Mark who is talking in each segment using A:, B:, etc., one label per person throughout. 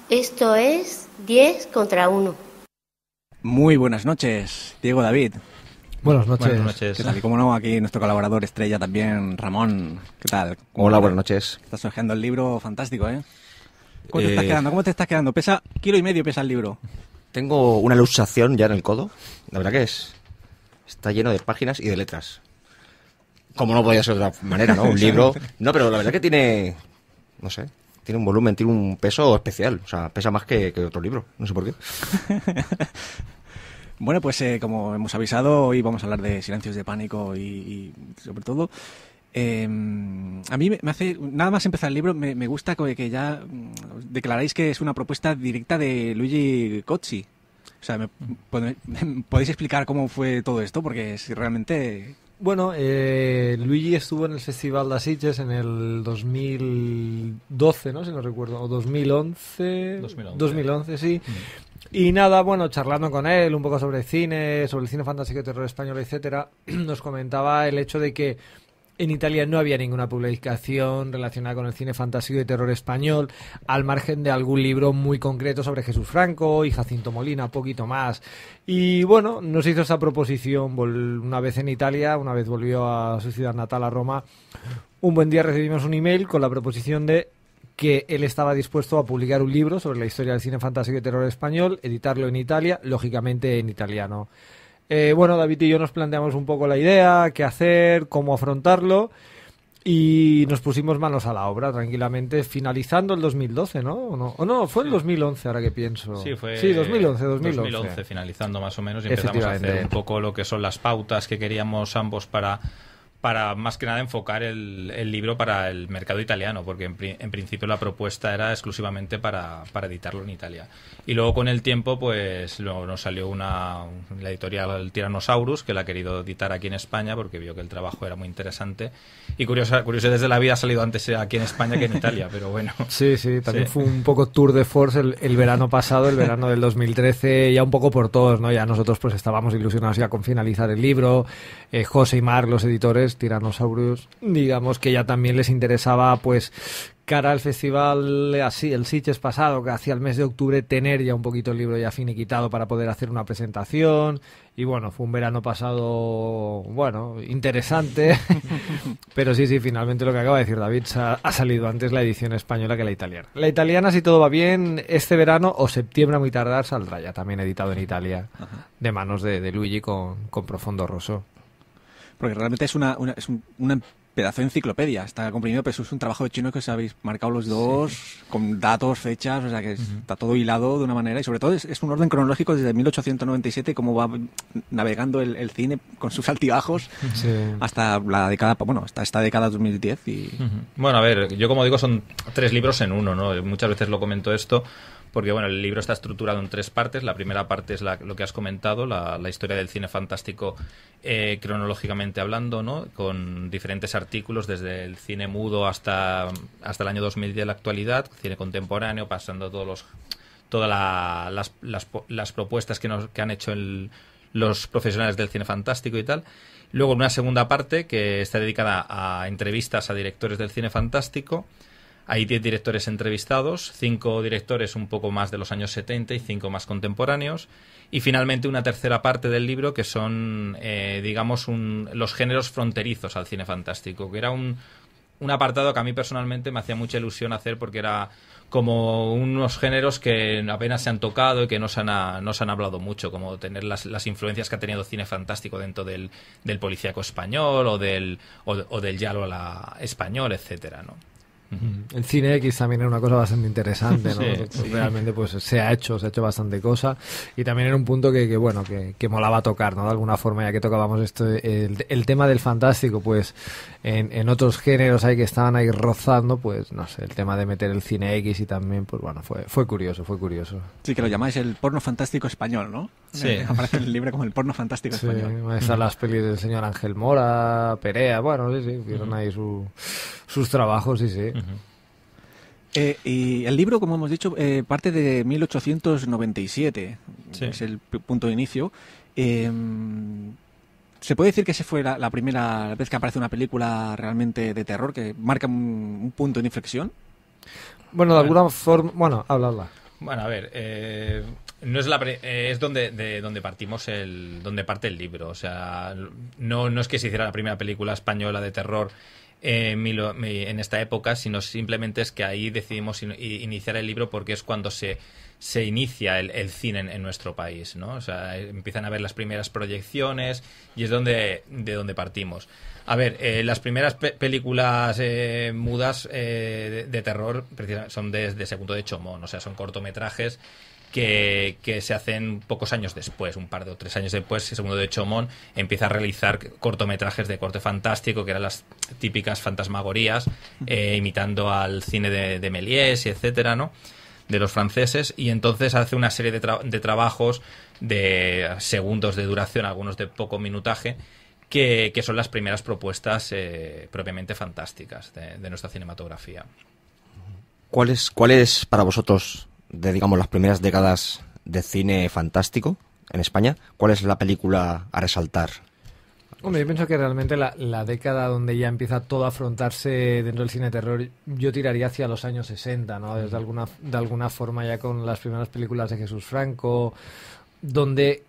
A: Esto es 10 contra 1.
B: Muy buenas noches, Diego, David.
C: Buenas noches.
D: Buenas noches.
B: ¿Qué tal? Y como no, aquí nuestro colaborador estrella también, Ramón. ¿Qué tal?
E: Hola, buenas noches.
B: Estás hojeando el libro fantástico, ¿eh? ¿Cómo te estás quedando? ¿Cómo te estás quedando? Pesa 1,5 kilos pesa el libro.
E: Tengo una luxación ya en el codo. La verdad que está lleno de páginas y de letras. Como no podía ser de otra manera, ¿no? Un libro... No, pero la verdad que tiene... No sé... Tiene un volumen, tiene un peso especial. O sea, pesa más que otro libro. No sé por qué.
B: Bueno, pues como hemos avisado, hoy vamos a hablar de Silencios de Pánico y sobre todo... a mí me hace... Nada más empezar el libro, me gusta que ya declaráis que es una propuesta directa de Luigi Cozzi. O sea, ¿podéis explicar cómo fue todo esto? Porque si realmente...
C: Bueno, Luigi estuvo en el Festival de Sitges en el 2012, ¿no? Si no recuerdo, o 2011. 2011, sí. Y nada, bueno, charlando con él un poco sobre cine, sobre el cine fantástico y terror español, etcétera, nos comentaba el hecho de que en Italia no había ninguna publicación relacionada con el cine fantástico y terror español, al margen de algún libro muy concreto sobre Jesús Franco y Jacinto Molina, poquito más. Y bueno, nos hizo esa proposición una vez en Italia, una vez volvió a su ciudad natal, a Roma. Un buen día recibimos un email con la proposición de que él estaba dispuesto a publicar un libro sobre la historia del cine fantástico y terror español, editarlo en Italia, lógicamente en italiano. Bueno, David y yo nos planteamos un poco la idea, qué hacer, cómo afrontarlo, y nos pusimos manos a la obra tranquilamente, finalizando el 2012, ¿no? ¿O no? Fue el 2011, ahora que pienso.
D: Sí, fue
C: 2011,
D: finalizando más o menos, y empezamos a hacer un poco lo que son las pautas que queríamos ambos para más que nada enfocar el libro para el mercado italiano, porque en principio la propuesta era exclusivamente para editarlo en Italia. Y luego con el tiempo pues nos salió la editorial Tyrannosaurus, que la ha querido editar aquí en España porque vio que el trabajo era muy interesante. Y curiosidades de la vida, ha salido antes aquí en España que en Italia, pero bueno.
C: Sí, también fue un poco tour de force el verano pasado, el verano del 2013, ya un poco por todos, ¿no? Ya nosotros pues estábamos ilusionados ya con finalizar el libro, José y Marc, los editores, Tyrannosaurus, digamos que ya también les interesaba, pues, cara al festival, así, el Sitges pasado, que hacía el mes de octubre, tener ya un poquito el libro ya finiquitado para poder hacer una presentación. Y bueno, fue un verano pasado, bueno, interesante. Pero sí, finalmente lo que acaba de decir David, ha salido antes la edición española que la italiana. La italiana, si todo va bien, este verano o septiembre a muy tardar saldrá ya también editado en Italia, de manos de Luigi con Profondo Rosso.
B: Porque realmente es una pedazo de enciclopedia, está comprimido, pero es un trabajo de chino que os habéis marcado los dos, con datos, fechas, o sea que está todo hilado de una manera, y sobre todo es un orden cronológico desde 1897, cómo va navegando el cine con sus altibajos hasta la década, bueno, hasta esta década 2010.
D: Bueno, a ver, yo como digo, son 3 libros en uno, ¿no? Muchas veces lo comento esto, porque bueno, el libro está estructurado en 3 partes. La primera parte es lo que has comentado, la historia del cine fantástico cronológicamente hablando, ¿no? Con diferentes artículos desde el cine mudo hasta el año 2010 de la actualidad, cine contemporáneo, pasando todas las propuestas que han hecho los profesionales del cine fantástico y tal. Luego una segunda parte que está dedicada a entrevistas a directores del cine fantástico. Hay 10 directores entrevistados, 5 directores un poco más de los años 70 y 5 más contemporáneos. Y finalmente una tercera parte del libro que son, digamos, los géneros fronterizos al cine fantástico, que era un apartado que a mí personalmente me hacía mucha ilusión hacer, porque era como unos géneros que apenas se han tocado y que no se han hablado mucho, como tener las influencias que ha tenido el cine fantástico dentro del policíaco español o del giallo a la español, etcétera, ¿no?
C: El cine X también era una cosa bastante interesante, ¿no?
D: Sí.
C: Realmente pues se ha hecho bastante cosa, y también era un punto que molaba tocar, ¿no? De alguna forma, ya que tocábamos el tema del fantástico, pues en otros géneros ahí que estaban ahí rozando, pues no sé, el tema de meter el cine X, y también pues bueno, fue curioso.
B: Sí, que lo llamáis el porno fantástico español, ¿no?
D: Sí.
B: Aparece en el libro como el porno fantástico español.
C: Ahí están las pelis del señor Ángel Mora, Perea, bueno, sí, vieron ahí sus trabajos, sí.
B: Y el libro, como hemos dicho, parte de 1897, es el punto de inicio. ¿Se puede decir que esa fue la primera vez que aparece una película realmente de terror, que marca un punto de inflexión?
C: Bueno, de alguna forma... Bueno, habla.
D: Bueno, a ver, no es es donde partimos donde parte el libro. O sea, no es que se hiciera la primera película española de terror en esta época, sino simplemente es que ahí decidimos iniciar el libro porque es cuando se inicia el cine en nuestro país, ¿no? O sea, empiezan a ver las primeras proyecciones y es de donde partimos. A ver, las primeras películas mudas de terror son de Segundo de Chomón, o sea, son cortometrajes que se hacen pocos años después, un par de o 3 años después. Segundo de Chomón empieza a realizar cortometrajes de corte fantástico, que eran las típicas fantasmagorías, imitando al cine de Méliès y etcétera, ¿no?, de los franceses, y entonces hace una serie de trabajos de segundos de duración, algunos de poco minutaje, que son las primeras propuestas propiamente fantásticas de nuestra cinematografía.
E: ¿Cuál es para vosotros, digamos, las primeras décadas de cine fantástico en España? ¿Cuál es la película a resaltar?
C: Hombre, yo pienso que realmente la década donde ya empieza todo a afrontarse dentro del cine de terror, yo tiraría hacia los años 60, ¿no? De alguna forma, ya con las primeras películas de Jesús Franco, donde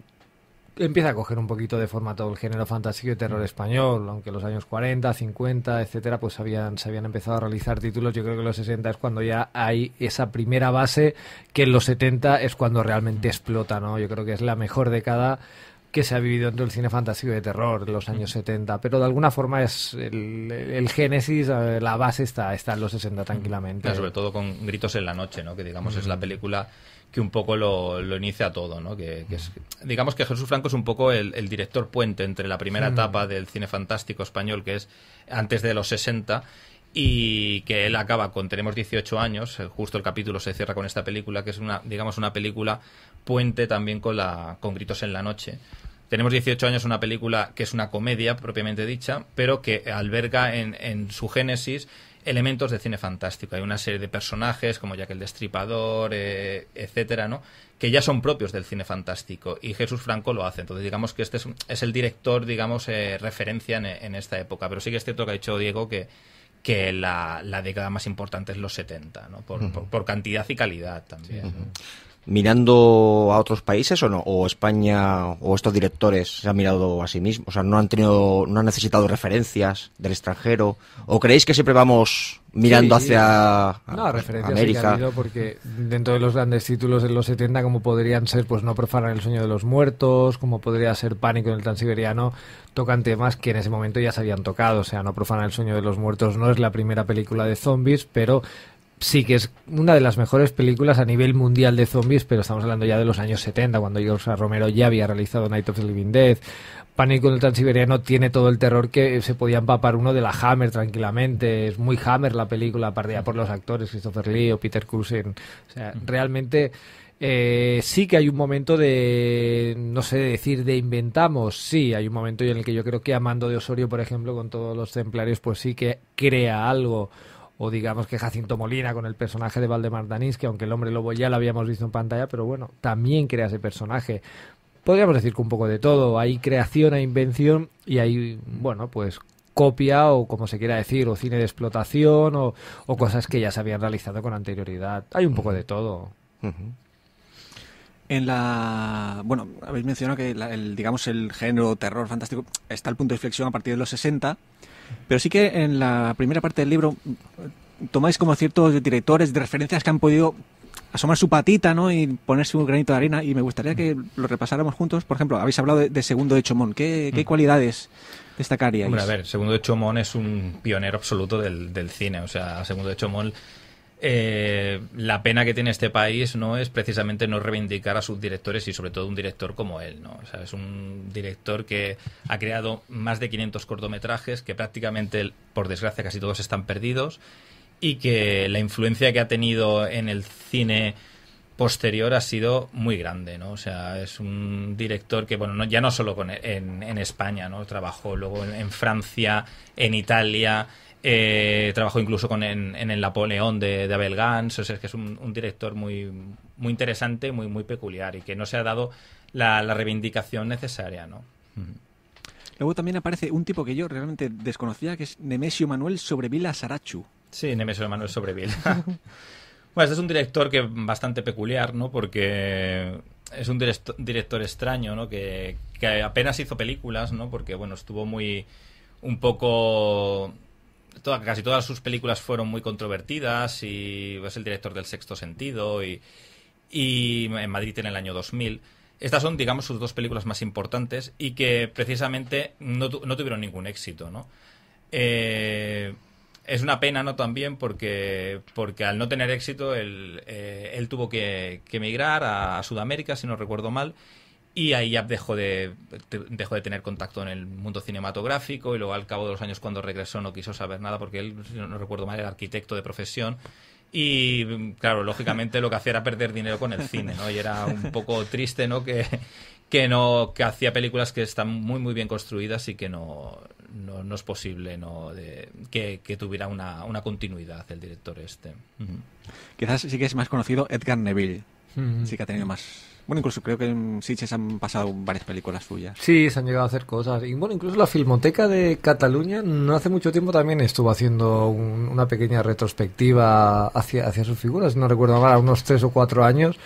C: empieza a coger un poquito de forma todo el género fantástico y terror español, aunque en los años 40, 50, etcétera, pues se habían empezado a realizar títulos. Yo creo que en los 60 es cuando ya hay esa primera base, que en los 70 es cuando realmente explota, ¿no? Yo creo que es la mejor década que se ha vivido dentro del cine fantástico y de terror en los años 70, pero de alguna forma es el génesis, la base está en los 60 tranquilamente.
D: Claro, sobre todo con Gritos en la noche, ¿no?, que digamos es la película que un poco lo inicia todo, ¿no? Que es, digamos que Jesús Franco es un poco el director puente entre la primera etapa del cine fantástico español, que es antes de los 60, y que él acaba con Tenemos 18 años, justo el capítulo se cierra con esta película, que es una película puente también con Gritos en la noche. Tenemos 18 años, una película que es una comedia propiamente dicha, pero que alberga en su génesis elementos de cine fantástico. Hay una serie de personajes como Jack el Destripador, etcétera, ¿no?, que ya son propios del cine fantástico, y Jesús Franco lo hace. Entonces digamos que este es el director, digamos, referencia en esta época. Pero sí que es cierto que ha dicho Diego que la década más importante es los 70, ¿no?, por cantidad y calidad también, ¿no?
E: ¿Mirando a otros países o no? ¿O España o estos directores se han mirado a sí mismos? O sea, ¿no han necesitado referencias del extranjero? ¿O creéis que siempre vamos mirando hacia
C: referencias
E: América?
C: Sí que ha habido, porque dentro de los grandes títulos de los 70, como podrían ser, pues No profanan el sueño de los muertos, como podría ser Pánico en el Transiberiano, tocan temas que en ese momento ya se habían tocado. O sea, No profanan el sueño de los muertos no es la primera película de zombies, pero sí que es una de las mejores películas a nivel mundial de zombies, pero estamos hablando ya de los años 70, cuando George Romero ya había realizado Night of the Living Dead. Pánico en el Transiberiano tiene todo el terror que se podía empapar uno de la Hammer tranquilamente. Es muy Hammer la película, aparte ya por los actores, Christopher Lee o Peter Cushing. O sea, realmente sí que hay un momento de, no sé decir, de inventamos. Sí, hay un momento en el que yo creo que Amando de Osorio, por ejemplo, con todos los templarios, pues sí que crea algo. O digamos que Jacinto Molina con el personaje de Valdemar Danís, que aunque el hombre lobo ya lo habíamos visto en pantalla, pero bueno, también crea ese personaje. Podríamos decir que un poco de todo. Hay creación, hay invención y hay, bueno, pues copia o como se quiera decir, o cine de explotación o cosas que ya se habían realizado con anterioridad. Hay un poco de todo.
B: Bueno, habéis mencionado que digamos el género terror fantástico está al punto de inflexión a partir de los 60, pero sí que en la primera parte del libro tomáis como ciertos directores de referencias que han podido asomar su patita, ¿no?, y ponerse un granito de arena, y me gustaría que lo repasáramos juntos. Por ejemplo, habéis hablado de Segundo de Chomón. ¿Qué cualidades destacaríais?
D: Hombre, a ver, Segundo de Chomón es un pionero absoluto del cine. O sea, Segundo de Chomón, la pena que tiene este país no es precisamente no reivindicar a sus directores, y sobre todo un director como él, ¿no? O sea, es un director que ha creado más de 500 cortometrajes que prácticamente, por desgracia, casi todos están perdidos, y que la influencia que ha tenido en el cine posterior ha sido muy grande, ¿no? O sea, es un director que, bueno, ya no solo en España, ¿no? Trabajó luego en Francia, en Italia, trabajó incluso en el Napoleón de Abel Gance. O sea, es que es un director muy, muy interesante, muy, muy peculiar, y que no se ha dado la reivindicación necesaria, ¿no?
B: Luego también aparece un tipo que yo realmente desconocía, que es Nemesio Manuel Sobrevila Sarachu.
D: Sí, Nemesio Manuel Sobrevila. Bueno, este es un director que bastante peculiar, ¿no? Porque es un director extraño, ¿no? Que apenas hizo películas, ¿no? Porque, bueno, estuvo un poco... casi todas sus películas fueron muy controvertidas y es el director del Sexto Sentido y en Madrid en el año 2000. Estas son, digamos, sus dos películas más importantes y que precisamente no tuvieron ningún éxito, ¿no? Es una pena, ¿no? También porque al no tener éxito él tuvo que emigrar a Sudamérica, si no recuerdo mal, y ahí ya dejó de tener contacto en el mundo cinematográfico y luego al cabo de los años cuando regresó no quiso saber nada porque él, si no recuerdo mal, era arquitecto de profesión. Y claro, lógicamente lo que hacía era perder dinero con el cine, ¿no? Y era un poco triste, ¿no? Que hacía películas que están muy muy bien construidas y que no es posible, ¿no? Que tuviera una continuidad el director este.
B: Quizás sí que es más conocido Edgar Neville. Sí que ha tenido más... Bueno, incluso creo que en Sitges han pasado varias películas suyas.
C: Sí, se han llegado a hacer cosas. Y bueno, incluso la Filmoteca de Cataluña no hace mucho tiempo también estuvo haciendo una pequeña retrospectiva hacia sus figuras. No recuerdo mal, unos 3 o 4 años,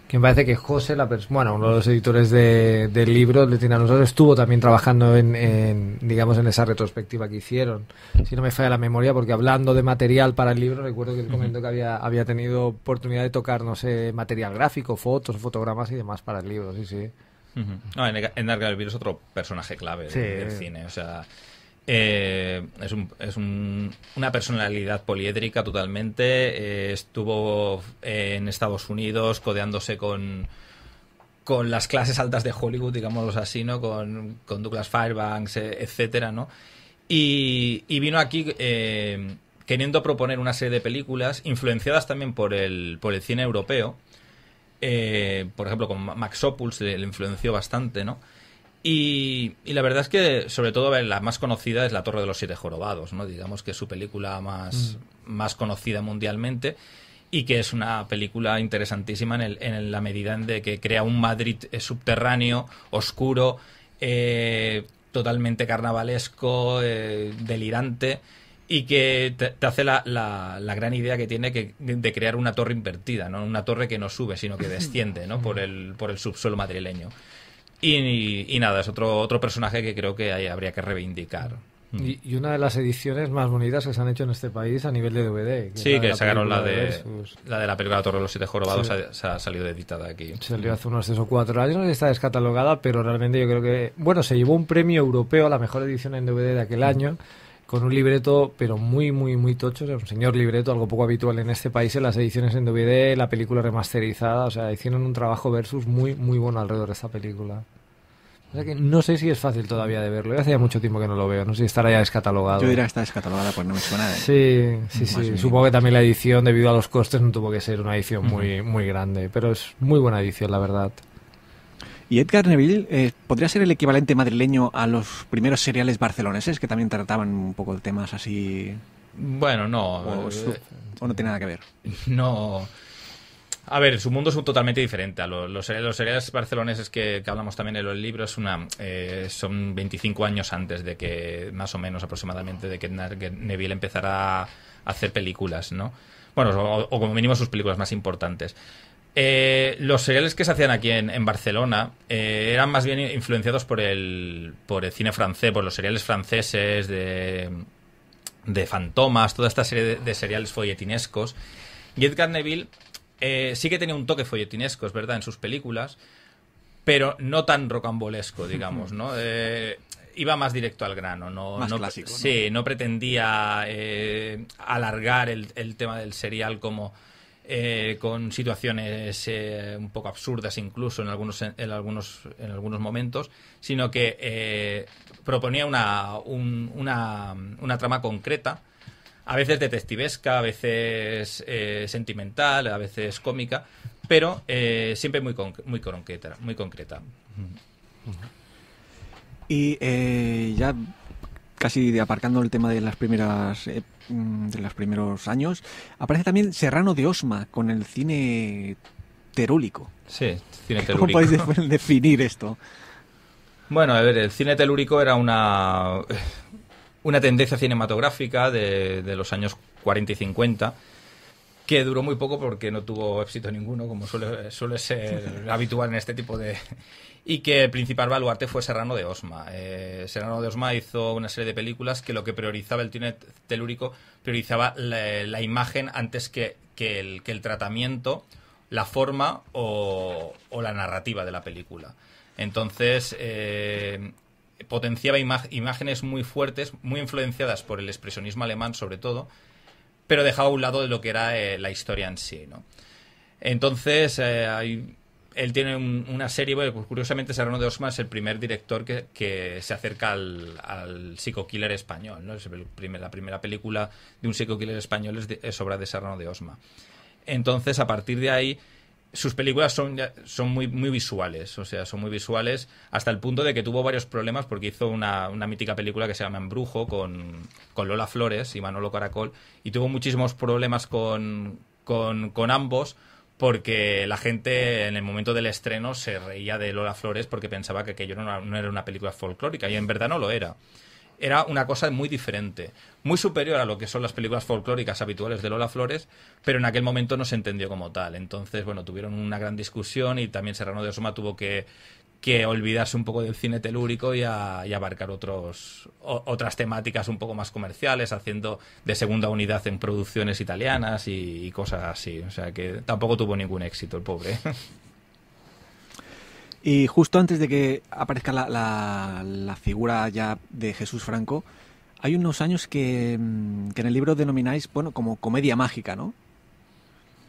C: que me parece que José, uno de los editores del libro, de Tiranosaurio, estuvo también trabajando en esa retrospectiva que hicieron. Si no me falla la memoria, porque hablando de material para el libro, recuerdo que él comentó que había tenido oportunidad de tocar, no sé, material gráfico, fotos, fotogramas y demás para el libro, sí.
D: No, Edgar Neville es otro personaje clave del cine, o sea... es una personalidad poliédrica totalmente. Estuvo en Estados Unidos codeándose con las clases altas de Hollywood, digámoslo así, ¿no? Con Douglas Fairbanks, etcétera, ¿no? Y vino aquí queriendo proponer una serie de películas influenciadas también por el cine europeo. Por ejemplo, con Max Ophuls le influenció bastante, ¿no? Y la verdad es que, sobre todo, la más conocida es La Torre de los Siete Jorobados, ¿no? Digamos que es su película más conocida mundialmente y que es una película interesantísima en la medida en de que crea un Madrid subterráneo, oscuro, totalmente carnavalesco, delirante, y que te hace la gran idea que tiene de crear una torre invertida, ¿no? Una torre que no sube, sino que desciende, ¿no? por el subsuelo madrileño. Y nada, es otro personaje que creo que habría que reivindicar.
C: Y una de las ediciones más bonitas que se han hecho en este país a nivel de DVD.
D: Que sacaron la de la película La Torre de los Siete Jorobados, se ha salido editada aquí.
C: Salió hace unos 3 o 4 años, no sé si está descatalogada, pero realmente yo creo que... Bueno, se llevó un premio europeo a la mejor edición en DVD de aquel año, con un libreto, pero muy, muy, muy tocho, o sea, un señor libreto, algo poco habitual en este país, en las ediciones en DVD, la película remasterizada, o sea, hicieron un trabajo versus muy, muy bueno alrededor de esta película. O sea que no sé si es fácil todavía de verlo, hace ya mucho tiempo que no lo veo, no sé si estará ya descatalogado.
B: Yo diría que está descatalogada, pues no me suena de...
C: Sí, supongo que también la edición, debido a los costes, no tuvo que ser una edición muy, muy grande, pero es muy buena edición, la verdad.
B: ¿Y Edgar Neville podría ser el equivalente madrileño a los primeros seriales barceloneses que también trataban un poco de temas así?
D: Bueno, no.
B: ¿O no tiene nada que ver?
D: No. A ver, su mundo es totalmente diferente. A los seriales barceloneses que hablamos también en los libros son 25 años antes de que, más o menos aproximadamente, de que Neville empezara a hacer películas, ¿no? Bueno, o como mínimo sus películas más importantes. Los seriales que se hacían aquí en Barcelona eran más bien influenciados por el cine francés, por los seriales franceses de Fantomas, toda esta serie de seriales folletinescos. Y Edgar Neville sí que tenía un toque folletinesco, es verdad, en sus películas, pero no tan rocambolesco, digamos, ¿no? Iba más directo al grano,
B: más clásico, ¿no?
D: Sí, no pretendía alargar el tema del serial como... con situaciones un poco absurdas incluso en algunos momentos, sino que proponía una trama concreta, a veces detectivesca, a veces sentimental, a veces cómica, pero siempre muy concreta.
B: Y ya casi aparcando el tema de las primeras de los primeros años, aparece también Serrano de Osma con el cine terúlico.
D: Sí, cine telúrico.
B: ¿Cómo podéis definir esto?
D: Bueno, a ver, el cine telúrico era una tendencia cinematográfica de los años 40 y 50 que duró muy poco porque no tuvo éxito ninguno, como suele ser habitual en este tipo de... Y que el principal baluarte fue Serrano de Osma. Serrano de Osma hizo una serie de películas que lo que priorizaba el cine telúrico, priorizaba la imagen antes que el tratamiento, la forma o la narrativa de la película. Entonces, potenciaba imágenes muy fuertes, muy influenciadas por el expresionismo alemán sobre todo, pero dejaba a un lado de lo que era la historia en sí, ¿no? Entonces, él tiene una serie, bueno, pues curiosamente Serrano de Osma es el primer director que se acerca al psico-killer español, ¿no? La primera película de un psico-killer español es obra de Serrano de Osma. Entonces, a partir de ahí, sus películas son muy, muy visuales, o sea, son muy visuales hasta el punto de que tuvo varios problemas porque hizo una mítica película que se llama Embrujo con Lola Flores y Manolo Caracol, y tuvo muchísimos problemas con ambos porque la gente en el momento del estreno se reía de Lola Flores porque pensaba que aquello no era una película folclórica, y en verdad no lo era. Era una cosa muy diferente, muy superior a lo que son las películas folclóricas habituales de Lola Flores, pero en aquel momento no se entendió como tal. Entonces, bueno, tuvieron una gran discusión y también Serrano de Osma tuvo que olvidarse un poco del cine telúrico y abarcar otras temáticas un poco más comerciales, haciendo de segunda unidad en producciones italianas y cosas así. O sea que tampoco tuvo ningún éxito el pobre.
B: Y justo antes de que aparezca la figura ya de Jesús Franco, hay unos años que en el libro denomináis, bueno, como comedia mágica, ¿no?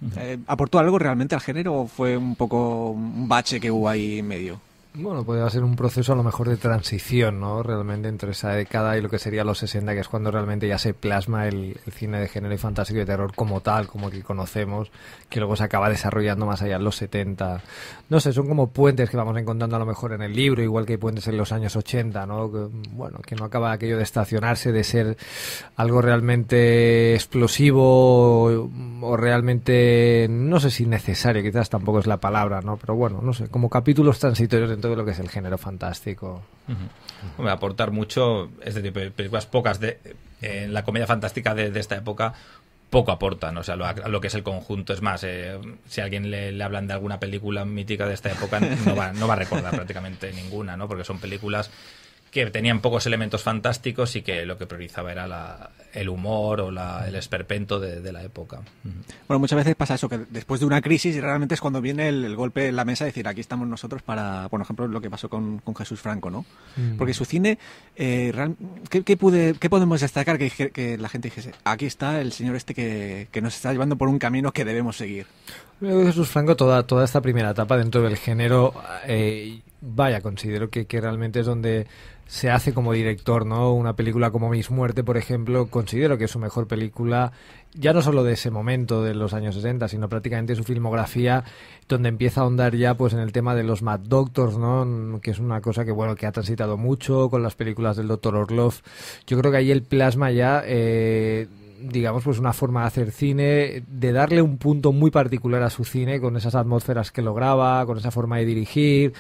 B: Uh-huh. ¿Aportó algo realmente al género o fue un poco un bache que hubo ahí en medio?
C: Bueno, puede ser un proceso a lo mejor de transición, ¿no? Realmente entre esa década y lo que sería los 60, que es cuando realmente ya se plasma el cine de género y fantástico y de terror como tal, como que conocemos, que luego se acaba desarrollando más allá en los 70. No sé, son como puentes que vamos encontrando a lo mejor en el libro, igual que hay puentes en los años 80, ¿no? Que, bueno, que no acaba aquello de estacionarse, de ser algo realmente explosivo o realmente, no sé si necesario, quizás tampoco es la palabra, ¿no? Pero bueno, no sé, como capítulos transitorios dentro de lo que es el género fantástico.
D: Uh-huh. Hombre, aportar mucho este tipo de películas, pocas en la comedia fantástica de esta época, poco aportan, o sea, lo que es el conjunto. Es más, si a alguien le hablan de alguna película mítica de esta época, no va a recordar prácticamente ninguna, ¿no? Porque son películas que tenían pocos elementos fantásticos y que lo que priorizaba era el humor o el esperpento de la época.
B: Bueno, muchas veces pasa eso, que después de una crisis realmente es cuando viene el golpe en la mesa, decir, aquí estamos nosotros para, por ejemplo, lo que pasó con Jesús Franco, ¿no? Porque su cine, ¿qué podemos destacar que la gente dijese, aquí está el señor este que nos está llevando por un camino que debemos seguir?
C: Jesús Franco, toda esta primera etapa dentro del género, considero que realmente es donde se hace como director, ¿no? Una película como Miss Muerte, por ejemplo, considero que es su mejor película, ya no solo de ese momento de los años 60, sino prácticamente su filmografía, donde empieza a ahondar ya pues en el tema de los Mad Doctors, ¿no? Que es una cosa que bueno, que ha transitado mucho con las películas del Dr. Orlov. Yo creo que ahí el plasma ya digamos, pues una forma de hacer cine, de darle un punto muy particular a su cine, con esas atmósferas que lograba, con esa forma de dirigir.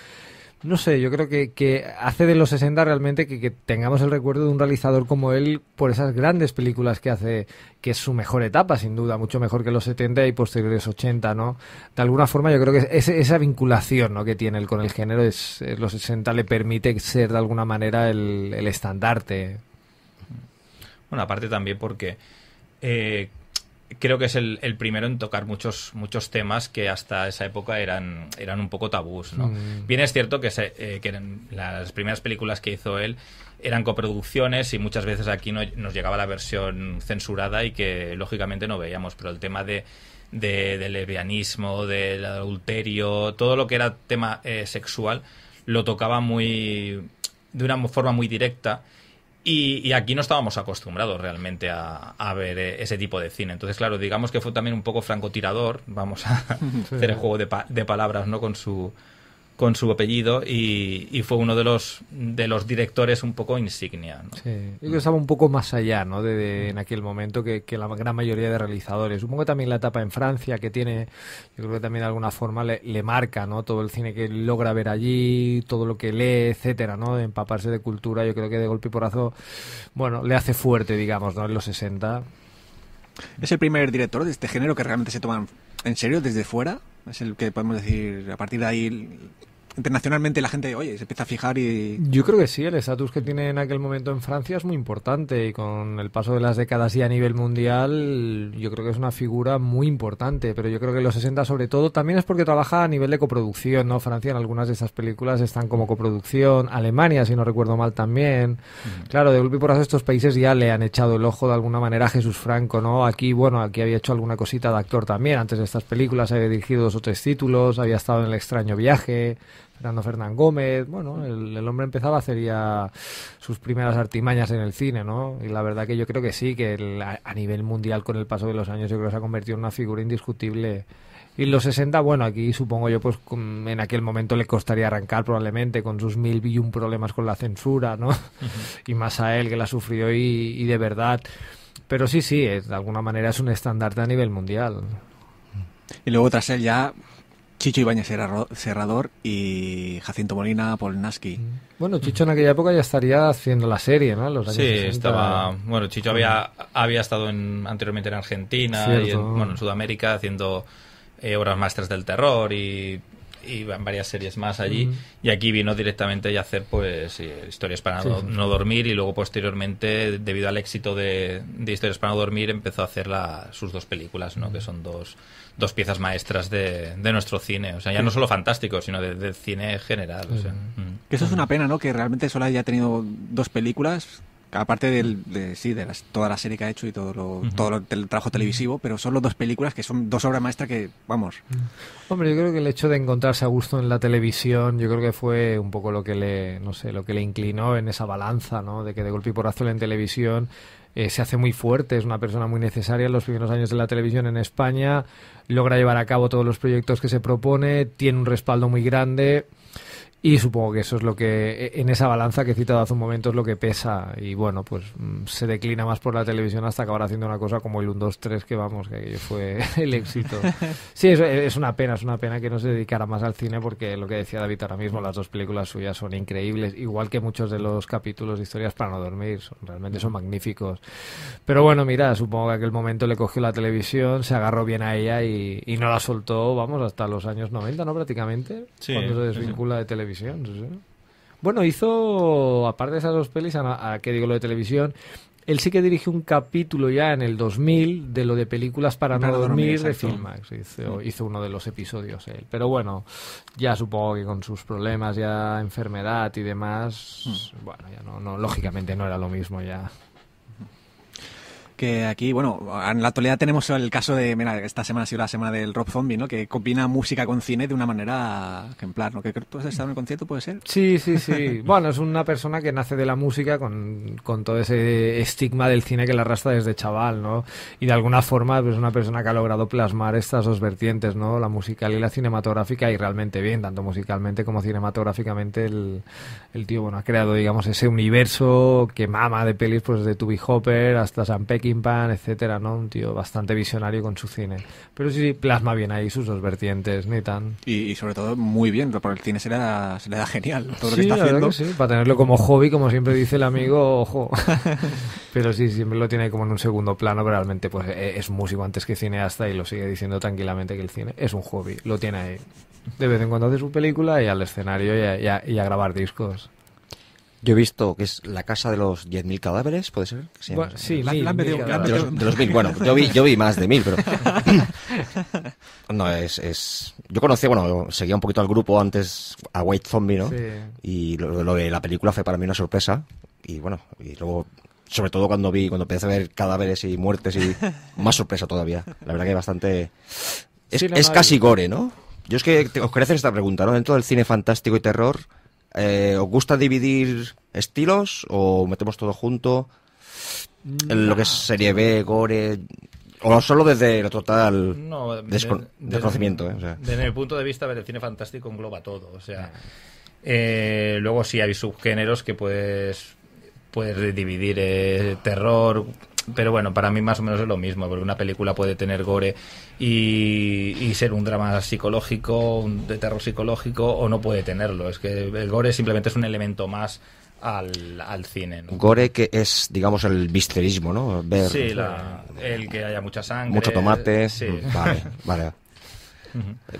C: No sé, yo creo que hace de los 60 realmente que tengamos el recuerdo de un realizador como él por esas grandes películas que hace, que es su mejor etapa, sin duda, mucho mejor que los 70 y posteriores 80, ¿no? De alguna forma yo creo que esa vinculación, ¿no?, que tiene él con el género, los 60 le permite ser de alguna manera el estandarte.
D: Bueno, aparte también porque creo que es el primero en tocar muchos temas que hasta esa época eran un poco tabús, ¿no? Bien es cierto que las primeras películas que hizo él eran coproducciones y muchas veces aquí nos llegaba la versión censurada y que lógicamente no veíamos, pero el tema del lesbianismo, del adulterio, todo lo que era tema sexual lo tocaba de una forma muy directa. Y aquí no estábamos acostumbrados realmente a ver ese tipo de cine. Entonces, claro, digamos que fue también un poco francotirador, vamos a hacer el juego de palabras, ¿no?, con su apellido, y fue uno de los directores un poco insignia, ¿no?
C: Sí, yo creo que estaba un poco más allá, ¿no?, en aquel momento que la gran mayoría de realizadores. Supongo que también la etapa en Francia que tiene, yo creo que también de alguna forma le marca, ¿no?, todo el cine que logra ver allí, todo lo que lee, etcétera, ¿no?, de empaparse de cultura. Yo creo que de golpe y porrazo, bueno, le hace fuerte, digamos, ¿no?, en los 60.
B: ¿Es el primer director de este género que realmente se toman en serio desde fuera? Es el que podemos decir, a partir de ahí, internacionalmente la gente, oye, se empieza a fijar y...
C: Yo creo que sí, el estatus que tiene en aquel momento en Francia es muy importante y con el paso de las décadas y a nivel mundial yo creo que es una figura muy importante, pero yo creo que en los 60 sobre todo también es porque trabaja a nivel de coproducción, ¿no? Francia en algunas de estas películas están como coproducción, Alemania si no recuerdo mal también, claro, de golpe y porrazo estos países ya le han echado el ojo de alguna manera a Jesús Franco, ¿no? Aquí, bueno, aquí había hecho alguna cosita de actor también, antes de estas películas había dirigido 2 o 3 títulos, había estado en El extraño viaje, Fernando Fernán Gómez, bueno, el hombre empezaba a hacer ya sus primeras artimañas en el cine, ¿no? Y la verdad que yo creo que sí, que a nivel mundial con el paso de los años yo creo que se ha convertido en una figura indiscutible. Y los 60, bueno, aquí supongo yo, pues en aquel momento le costaría arrancar probablemente con sus 1001 problemas con la censura, ¿no? Y más a él que la sufrió y de verdad. Pero sí, de alguna manera es un estandarte a nivel mundial.
B: Y luego tras él ya... Chicho Ibáñez Serrador y Jacinto Molina Polnaski.
C: Bueno, Chicho en aquella época ya estaría haciendo la serie, ¿no? Los años 60.
D: Estaba... Bueno, Chicho había estado anteriormente en Argentina y en Sudamérica haciendo obras maestras del terror y en varias series más allí. Y aquí vino directamente a hacer pues Historias para no dormir y luego posteriormente, debido al éxito de Historias para no dormir, empezó a hacer sus 2 películas, ¿no? Que son dos piezas maestras de nuestro cine, o sea, ya no solo fantástico, sino del cine general. O sea.
B: Que eso es una pena, ¿no? Que realmente solo haya tenido 2 películas, aparte toda la serie que ha hecho y todo el trabajo televisivo, pero solo 2 películas que son 2 obras maestras que, vamos...
C: Hombre, yo creo que el hecho de encontrarse a gusto en la televisión, yo creo que fue un poco lo que le inclinó en esa balanza, ¿no? De que de golpe y porrazo en televisión se hace muy fuerte, es una persona muy necesaria en los primeros años de la televisión en España, logra llevar a cabo todos los proyectos que se propone, tiene un respaldo muy grande y supongo que eso es lo que, en esa balanza que he citado hace un momento, es lo que pesa y bueno, pues se declina más por la televisión hasta acabar haciendo una cosa como el 1, 2, 3, que vamos, que aquello fue el éxito. Sí, es una pena que no se dedicara más al cine porque lo que decía David ahora mismo, las 2 películas suyas son increíbles, igual que muchos de los capítulos de Historias para no dormir, realmente son magníficos. Pero bueno, mira, supongo que en aquel momento le cogió la televisión, se agarró bien a ella y no la soltó, vamos, hasta los años 90, ¿no? Prácticamente, cuando se desvincula de televisión. Sí. Bueno, hizo, aparte de esas 2 pelis, ¿qué digo lo de televisión? Él sí que dirigió un capítulo ya en el 2000 de lo de películas para no dormir de Filmax. Hizo uno de los episodios él. Pero bueno, ya supongo que con sus problemas, ya enfermedad y demás, bueno, ya no, lógicamente no era lo mismo ya.
B: Que aquí, bueno, en la actualidad tenemos el caso de, mira, esta semana ha sido la semana del Rob Zombie, ¿no? Que combina música con cine de una manera ejemplar, ¿no? ¿Que tú has estado en el concierto, puede ser?
C: Sí. Bueno, es una persona que nace de la música con todo ese estigma del cine que le arrastra desde chaval, ¿no? Y de alguna forma es una persona que ha logrado plasmar estas 2 vertientes, ¿no? La musical y la cinematográfica, y realmente bien, tanto musicalmente como cinematográficamente el tío, bueno, ha creado, digamos, ese universo que mama de pelis, pues de Toby Hopper hasta Sam Peckinpah, etcétera, ¿no? Un tío bastante visionario con su cine. Pero sí, plasma bien ahí sus 2 vertientes, ni tan.
B: Y sobre todo muy bien, porque el cine se le da genial todo lo que está haciendo.
C: Sí, para tenerlo como hobby, como siempre dice el amigo, ojo. Pero sí, siempre lo tiene como en un segundo plano, pero realmente pues es músico antes que cineasta y lo sigue diciendo tranquilamente que el cine es un hobby, lo tiene ahí. De vez en cuando hace su película y al escenario y a grabar discos.
E: Yo he visto que es La casa de los 10.000 cadáveres, ¿puede ser?
C: Bueno, sí,
E: de los 1.000. Bueno, yo vi más de 1.000, pero... No, yo conocía, bueno, seguía un poquito al grupo antes, a White Zombie, ¿no? Sí. Y lo de la película fue para mí una sorpresa. Y bueno, y luego, sobre todo cuando empecé a ver cadáveres y muertes, y más sorpresa todavía. La verdad que hay bastante... Es casi gore, ¿no? Yo es que os quería hacer esta pregunta, ¿no? Dentro del cine fantástico y terror... ¿os gusta dividir estilos o metemos todo junto? Lo que es serie B, gore, o solo desde el total desconocimiento. O sea.
D: Desde mi punto de vista, el cine fantástico engloba todo. O sea, luego sí hay subgéneros que puedes dividir, terror. Pero bueno, para mí más o menos es lo mismo, porque una película puede tener gore y ser un drama psicológico, de terror psicológico, o no puede tenerlo. Es que el gore simplemente es un elemento más al cine, ¿no?
E: Gore, que es, digamos, el misterismo, ¿no? Ver,
D: Sí, el que haya mucha sangre.
E: mucho tomate.
D: Sí.
E: Vale.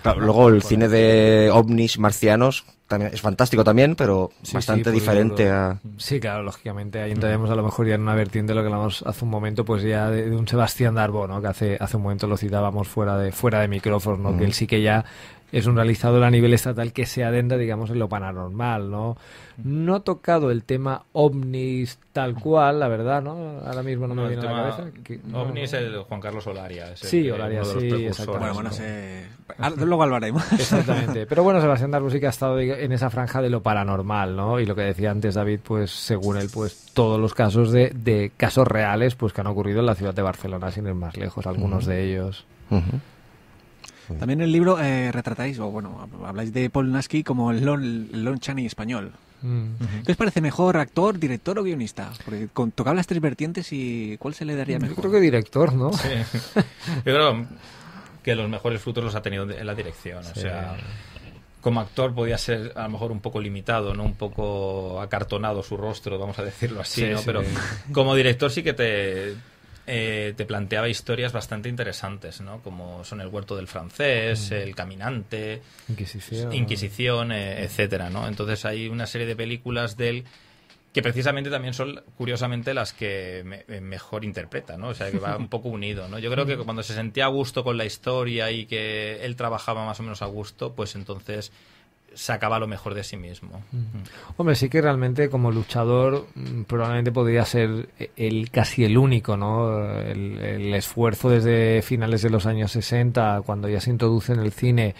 E: Claro, luego el cine de ovnis marcianos también es fantástico también, pero bastante diferente a...
C: Sí, claro, lógicamente. Ahí entraremos a lo mejor ya en una vertiente de lo que hablamos hace un momento, pues ya de un Sebastián Darbo, ¿no? Que hace un momento lo citábamos fuera de micrófonos, ¿no? Que él sí que ya es un realizador a nivel estatal que se adentra, digamos, en lo paranormal, ¿no? No ha tocado el tema ovnis tal cual, la verdad, ¿no? Ahora mismo no me viene a la cabeza.
D: OVNIs es el Juan Carlos Olaria.
C: Sí, Olaria,
D: uno de los
C: sí,
D: precursores,
C: exactamente.
B: Bueno, luego hablaremos.
C: Exactamente. Pero bueno, Sebastián Darbo sí que ha estado en esa franja de lo paranormal, ¿no? Y lo que decía antes David, pues según él, pues todos los casos de casos reales pues que han ocurrido en la ciudad de Barcelona, sin ir más lejos, algunos de ellos.
B: También en el libro retratáis, o bueno, habláis de Paul Nasky como el Lon Chaney español. ¿Qué os parece mejor, actor, director o guionista? Porque tocaba las tres vertientes y ¿cuál se le daría mejor?
C: Yo creo que director, ¿no?
D: Sí. Yo creo que los mejores frutos los ha tenido en la dirección. O sea, como actor podía ser a lo mejor un poco limitado, ¿no? Un poco acartonado su rostro, vamos a decirlo así,
C: Sí,
D: ¿no?
C: sí.
D: Pero como director sí que te planteaba historias bastante interesantes, ¿no? Como son El huerto del francés, El caminante, Inquisición, etcétera, ¿no? Entonces hay una serie de películas de él que precisamente también son, curiosamente, las que mejor interpreta, ¿no? O sea, que va un poco unido, ¿no? Yo creo que cuando se sentía a gusto con la historia y que él trabajaba más o menos a gusto, pues entonces sacaba lo mejor de sí mismo.
C: Hombre, sí que realmente como luchador probablemente podría ser casi el único, ¿no? El esfuerzo desde finales de los años 60, cuando ya se introduce en el cine,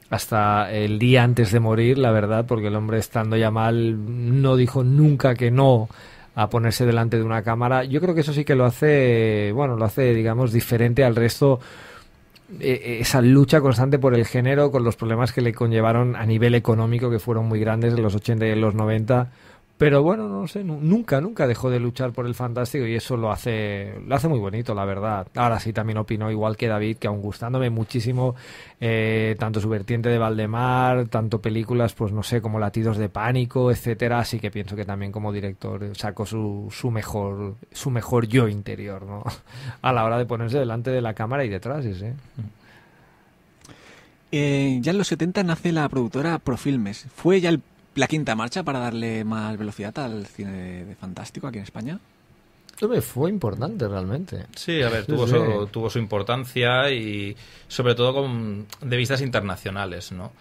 C: hasta el día antes de morir, la verdad, porque el hombre, estando ya mal, no dijo nunca que no a ponerse delante de una cámara. Yo creo que eso sí que lo hace, digamos, diferente al resto. Esa lucha constante por el género, con los problemas que le conllevaron a nivel económico, que fueron muy grandes en los 80 y en los 90. Pero bueno, no sé, nunca dejó de luchar por el fantástico, y eso lo hace muy bonito, la verdad. Ahora sí, también opino igual que David, que aun gustándome muchísimo tanto su vertiente de Valdemar, tanto películas, pues no sé, como Latidos de pánico, etcétera, sí que pienso que también como director sacó su mejor yo interior, ¿no? A la hora de ponerse delante de la cámara y detrás, sí.
B: Ya en los 70 nace la productora Profilmes. ¿Fue ya la quinta marcha para darle más velocidad al cine de fantástico aquí en España?
C: Fue importante realmente.
D: Sí, a ver, tuvo su importancia, y sobre todo de vistas internacionales, ¿no?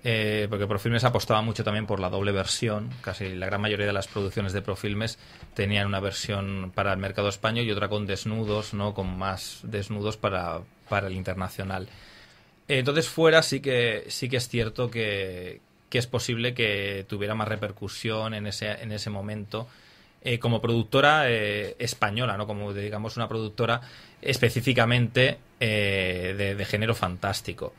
D: Porque Profilmes apostaba mucho también por la doble versión. Casi la gran mayoría de las producciones de Profilmes tenían una versión para el mercado español y otra con desnudos, ¿no? Con más desnudos para el internacional. Entonces fuera sí que es cierto que es posible que tuviera más repercusión en ese momento como productora española, ¿no? Como, digamos, una productora específicamente de género fantástico.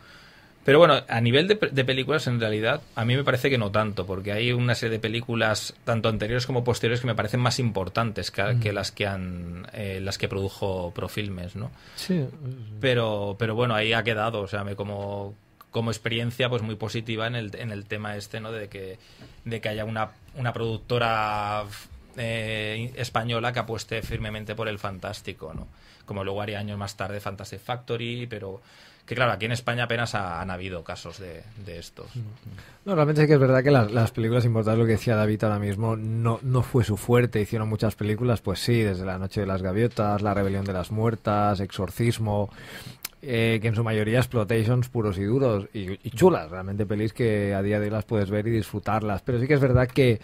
D: Pero bueno, a nivel de películas, en realidad, a mí me parece que no tanto, porque hay una serie de películas, tanto anteriores como posteriores, que me parecen más importantes que las que produjo Profilmes, ¿no?
C: Sí.
D: Pero bueno, ahí ha quedado, o sea, como experiencia pues muy positiva en el tema este, ¿no? De que haya una productora española que apueste firmemente por el fantástico, ¿no? Como luego haría años más tarde Fantastic Factory, pero que claro, aquí en España apenas han habido casos de estos.
C: No, realmente sí que es verdad que las películas importantes, lo que decía David ahora mismo, no fue su fuerte. Hicieron muchas películas, pues sí, desde La noche de las gaviotas, La rebelión de las muertas, Exorcismo, que en su mayoría exploitations puros y duros y chulas, realmente pelis que a día de hoy las puedes ver y disfrutarlas. Pero sí que es verdad que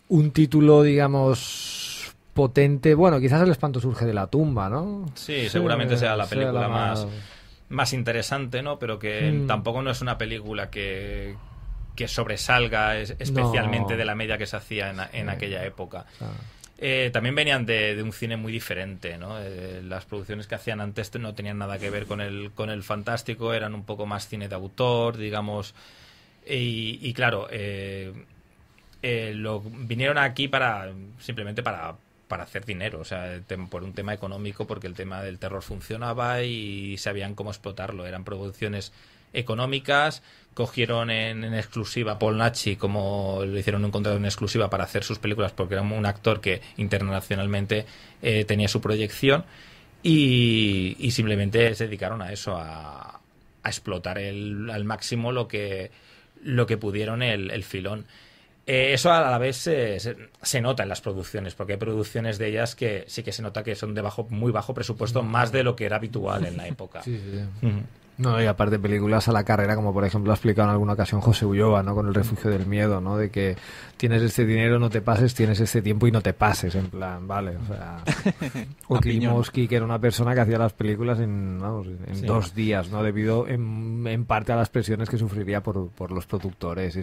C: un título, digamos, potente, bueno, quizás El espanto surge de la tumba, ¿no?
D: Sí, seguramente sea la película más interesante, ¿no? Pero que tampoco no es una película que sobresalga especialmente de la media que se hacía en aquella época. También venían de un cine muy diferente, ¿no? Las producciones que hacían antes no tenían nada que ver con el fantástico, eran un poco más cine de autor, digamos, y claro, vinieron aquí simplemente para hacer dinero, o sea, por un tema económico, porque el tema del terror funcionaba y sabían cómo explotarlo. Eran producciones económicas. Cogieron en exclusiva a Paul Naschy, como lo hicieron un contrato en exclusiva para hacer sus películas, porque era un actor que internacionalmente tenía su proyección, y simplemente se dedicaron a eso, a explotar al máximo lo que pudieron el filón. Eso a la vez se nota en las producciones, porque hay producciones de ellas que sí que se nota que son de muy bajo presupuesto, más de lo que era habitual en la época.
C: Sí. No, y aparte películas a la carrera, como por ejemplo ha explicado en alguna ocasión José Ulloa, ¿no? Con El refugio del miedo, ¿no? De que tienes este dinero, no te pases, tienes este tiempo y no te pases, en plan, vale, o sea... O Klimovsky, que era una persona que hacía las películas en 2 días, ¿no? Debido en parte a las presiones que sufriría por los productores,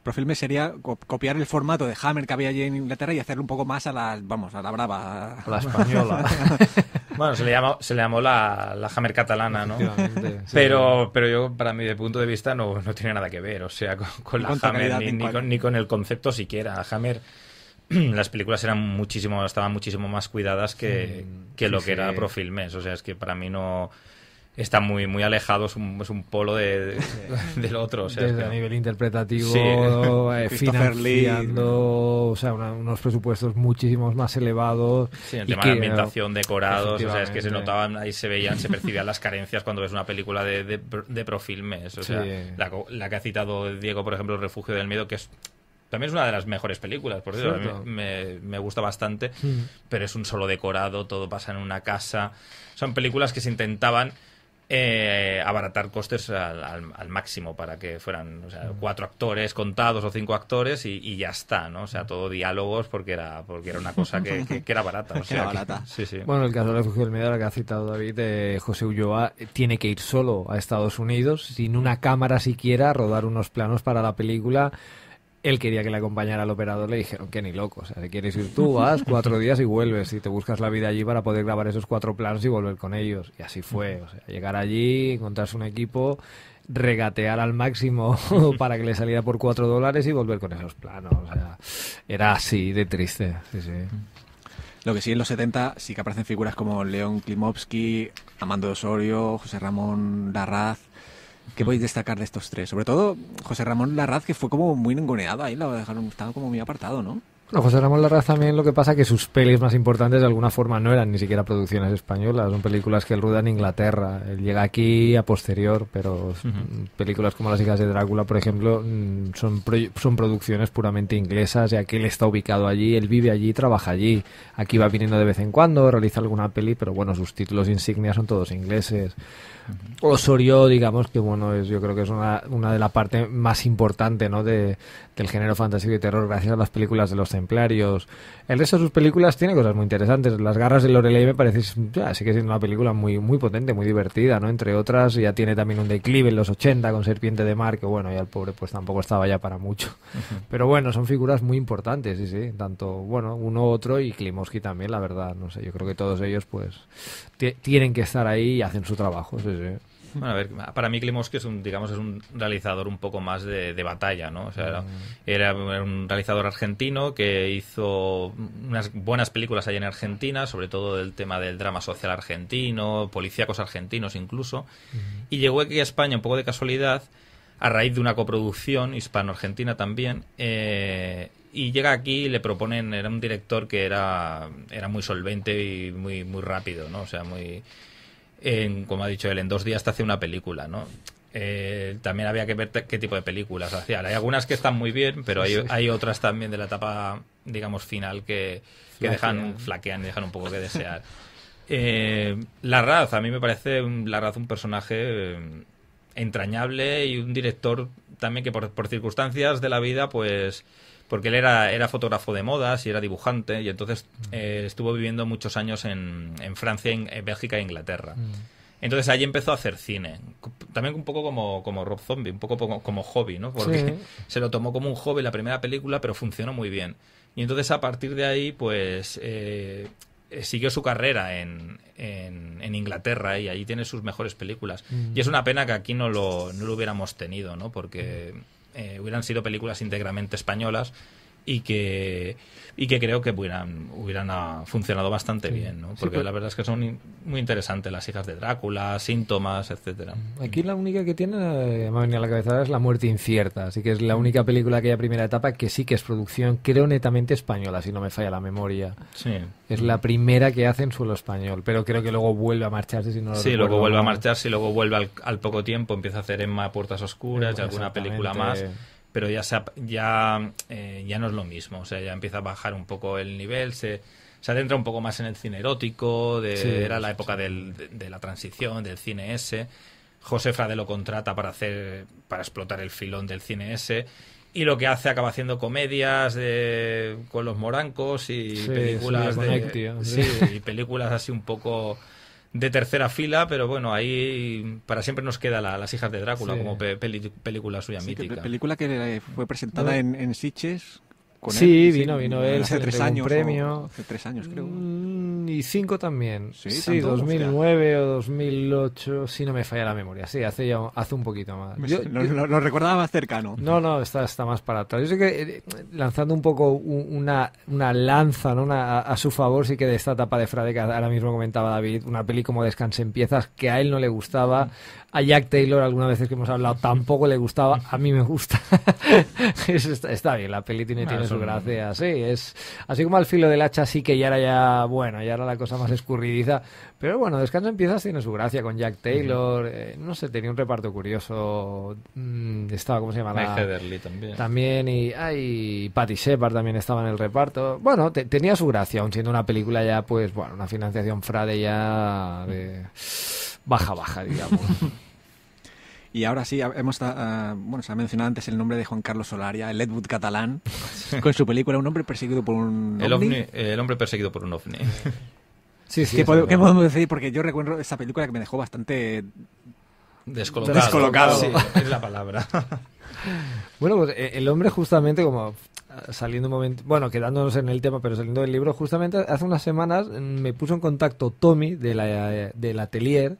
B: Profilme sería copiar el formato de Hammer que había allí en Inglaterra y hacerlo un poco más a la brava.
C: A la española.
D: Bueno, se le llamó la Hammer catalana, ¿no?
C: Sí.
D: Pero yo, para mí, de punto de vista, no tiene nada que ver. O sea, con la Hammer, ni con el concepto siquiera. Hammer, las películas estaban muchísimo más cuidadas que lo que era Profilmes. O sea, es que para mí no... Está muy alejado, es un polo del otro. O sea,
C: desde a nivel interpretativo,
B: financiando,
C: o sea, unos presupuestos muchísimos más elevados.
D: Sí, el tema de ambientación, decorados, o sea, es que se notaban, ahí se percibían las carencias cuando ves una película de Profilmes. O sea, la que ha citado Diego, por ejemplo, El refugio del miedo, que también es una de las mejores películas, por cierto, a mí me gusta bastante, pero es un solo decorado, todo pasa en una casa. Son películas que se intentaban abaratar costes al máximo para que fueran, o sea, 4 actores contados o 5 actores y ya está, ¿no? O sea, todo diálogos porque era una cosa que era barata. O sea,
B: era barata.
D: Sí.
C: Bueno, el caso del refugio del miedo, que ha citado David, José Ulloa tiene que ir solo a Estados Unidos, sin una cámara siquiera, a rodar unos planos para la película. Él quería que le acompañara al operador, le dijeron que ni loco, o sea, si quieres ir tú, vas 4 días y vuelves, y te buscas la vida allí para poder grabar esos 4 planos y volver con ellos. Y así fue, o sea, llegar allí, encontrarse un equipo, regatear al máximo para que le saliera por $4 y volver con esos planos. O sea, era así de triste, sí.
B: Lo que sí, en los 70 sí que aparecen figuras como León Klimovsky, Amando Osorio, José Ramón Larraz. ¿Qué podéis destacar de estos tres? Sobre todo José Ramón Larraz, que fue como muy ninguneado ahí, lo dejaron, estaba como muy apartado, ¿no?
C: Bueno, José Ramón Larraz también, lo que pasa que sus pelis más importantes de alguna forma no eran ni siquiera producciones españolas, son películas que él rueda en Inglaterra. Él llega aquí a posterior, pero películas como Las hijas de Drácula, por ejemplo, son producciones puramente inglesas, y aquí él está ubicado allí, él vive allí, trabaja allí. Aquí va viniendo de vez en cuando, realiza alguna peli, pero bueno, sus títulos insignia son todos ingleses. Osorio, digamos que bueno, yo creo que es una de la parte más importante, ¿no? del género fantástico y terror, gracias a las películas de los Templarios. El resto de sus películas tiene cosas muy interesantes. Las garras de Lorelei me parece, sigue siendo una película muy, muy potente, muy divertida, ¿no? Entre otras, ya tiene también un declive en los 80 con Serpiente de Mar, que bueno, ya el pobre pues tampoco estaba ya para mucho. Pero bueno, son figuras muy importantes, sí. Tanto, bueno, uno, otro, y Klimovsky también, la verdad. No sé, yo creo que todos ellos pues tienen que estar ahí y hacen su trabajo, sí.
D: Bueno, a ver, para mí Klimovsky es un realizador un poco más de batalla, ¿no? O sea, era un realizador argentino que hizo unas buenas películas allá en Argentina, sobre todo del tema del drama social argentino, policíacos argentinos incluso, y llegó aquí a España un poco de casualidad, a raíz de una coproducción hispano-argentina también, y llega aquí y le proponen, era un director que era muy solvente y muy rápido, ¿no? O sea, como ha dicho él, en 2 días te hace una película, ¿no? También había que ver qué tipo de películas hacía. Hay algunas que están muy bien, pero hay otras también de la etapa, digamos, final que flaquean y dejan un poco que desear. Larraz, a mí me parece Larraz un personaje entrañable y un director también que por circunstancias de la vida, pues... Porque él era fotógrafo de modas y era dibujante, y entonces estuvo viviendo muchos años en Francia, en Bélgica e Inglaterra. Entonces allí empezó a hacer cine. También un poco como Rob Zombie, un poco como hobby, ¿no? Porque se lo tomó como un hobby la primera película, pero funcionó muy bien. Y entonces a partir de ahí, pues... siguió su carrera en Inglaterra, y allí tiene sus mejores películas. Y es una pena que aquí no lo hubiéramos tenido, ¿no? Porque... hubieran sido películas íntegramente españolas, y que creo que hubieran funcionado bastante bien, ¿no? Porque la verdad es que son muy interesantes las hijas de Drácula, Síntomas, etcétera.
C: Aquí la única que tiene, me ha venido a la cabeza, es La muerte incierta, así que es la única película de aquella primera etapa que sí que es producción, creo, netamente española, si no me falla la memoria.
D: Sí.
C: Es la primera que hace en suelo español, pero creo que luego vuelve a marcharse, si no lo
D: Sí,
C: recuerdo
D: luego vuelve a
C: mal.
D: marcharse y luego vuelve al poco tiempo, empieza a hacer Emma Puertas Oscuras y alguna película más. Pero ya no es lo mismo, o sea, ya empieza a bajar un poco el nivel, se adentra un poco más en el cine erótico, era la época de la transición, del cine S. José Frade lo contrata para explotar el filón del cine S, y lo que hace acaba haciendo comedias con los morancos y películas y películas así un poco de tercera fila, pero bueno, ahí para siempre nos queda Las hijas de Drácula como película suya mítica.
B: Película que fue presentada en Sitges. Con
C: él, vino él,
B: hace 3 años,
C: un premio.
B: Hace 3 años, creo.
C: Y 5 también.
B: Sí,
C: 2009 o 2008, si no me falla la memoria. Sí, hace un poquito más.
B: Lo recordaba más cercano.
C: No, está más para atrás. Yo sé que lanzando un poco una lanza, ¿no? A su favor, sí que de esta etapa de Frade, que ahora mismo comentaba David, una peli como Descanse en piezas, que a él no le gustaba. A Jack Taylor, algunas veces que hemos hablado, tampoco le gustaba. A mí me gusta. Está bien, la peli tiene su gracia. Sí, es así como Al filo del hacha, sí que ya era la cosa más escurridiza. Pero bueno, Descansa en piezas tiene su gracia con Jack Taylor. No sé, tenía un reparto curioso. Estaba, ¿cómo se llama?
D: Mike Heatherly también.
C: También, y Patty Shepard también estaba en el reparto. Bueno, tenía su gracia, aun siendo una película ya, pues, bueno, una financiación Frade ya de baja, digamos.
B: Y ahora sí, se ha mencionado antes el nombre de Juan Carlos Solaria, el Ed Wood catalán, con su película Un hombre perseguido por un ovni.
D: El hombre perseguido por un ovni.
C: Sí,
B: ¿Qué podemos decir? Porque yo recuerdo esa película que me dejó bastante
D: descolocado. Sí, es la palabra.
C: Bueno, pues el hombre justamente, como saliendo un momento, bueno, quedándonos en el tema, pero saliendo del libro, justamente hace unas semanas me puso en contacto Tommy del Atelier,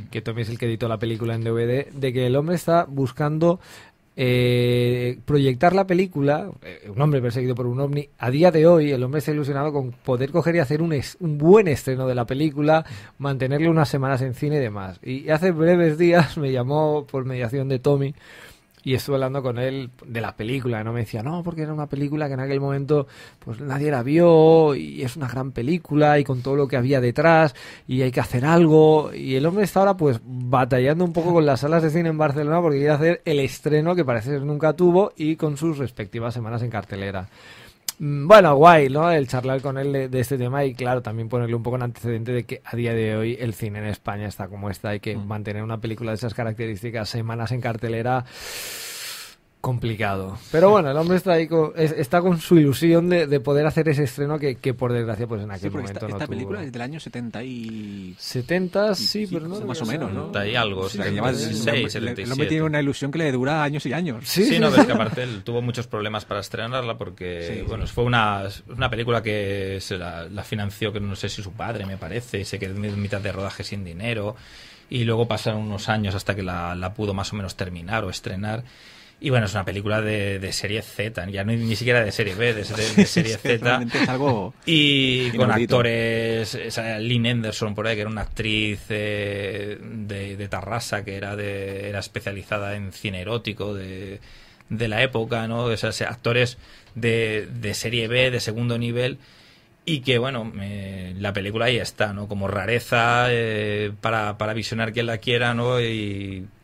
C: que Tommy es el que editó la película en DVD, de que el hombre está buscando proyectar la película, Un hombre perseguido por un ovni. A día de hoy el hombre está ilusionado con poder coger y hacer un buen estreno de la película, mantenerle unas semanas en cine y demás. Y hace breves días me llamó por mediación de Tommy y estuve hablando con él de la película, ¿no? Me decía, no, porque era una película que en aquel momento pues nadie la vio y es una gran película y con todo lo que había detrás y hay que hacer algo. Y el hombre está ahora pues batallando un poco con las salas de cine en Barcelona porque quiere hacer el estreno que parece ser nunca tuvo y con sus respectivas semanas en cartelera. Bueno, guay, ¿no? El charlar con él de este tema y, claro, también ponerle un poco en antecedente de que a día de hoy el cine en España está como está y que mantener una película de esas características semanas en cartelera, complicado. Pero bueno, el hombre está ahí está con su ilusión de poder hacer ese estreno que por desgracia pues en aquel momento no tuvo.
B: Esta película es del año
C: 70 sí, pero no
B: más o menos, ¿no?
D: 70 y algo,
B: sí,
D: 76, 77.
B: El hombre tiene una ilusión que le dura años y años.
D: Sí, no, ves que aparte él tuvo muchos problemas para estrenarla porque, fue una película que se la financió, que no sé si su padre, me parece, y se quedó en mitad de rodaje sin dinero, y luego pasaron unos años hasta que la pudo más o menos terminar o estrenar. Y bueno, es una película de serie Z, ya no ni siquiera de serie B, de serie Z.
B: Es algo
D: y
B: inaudito.
D: Con actores, Lynn Anderson por ahí, que era una actriz de Tarrasa, que era especializada en cine erótico de la época, ¿no? Actores de serie B, de segundo nivel. Y que, bueno, la película ahí está, ¿no? Como rareza para visionar quien la quiera, ¿no?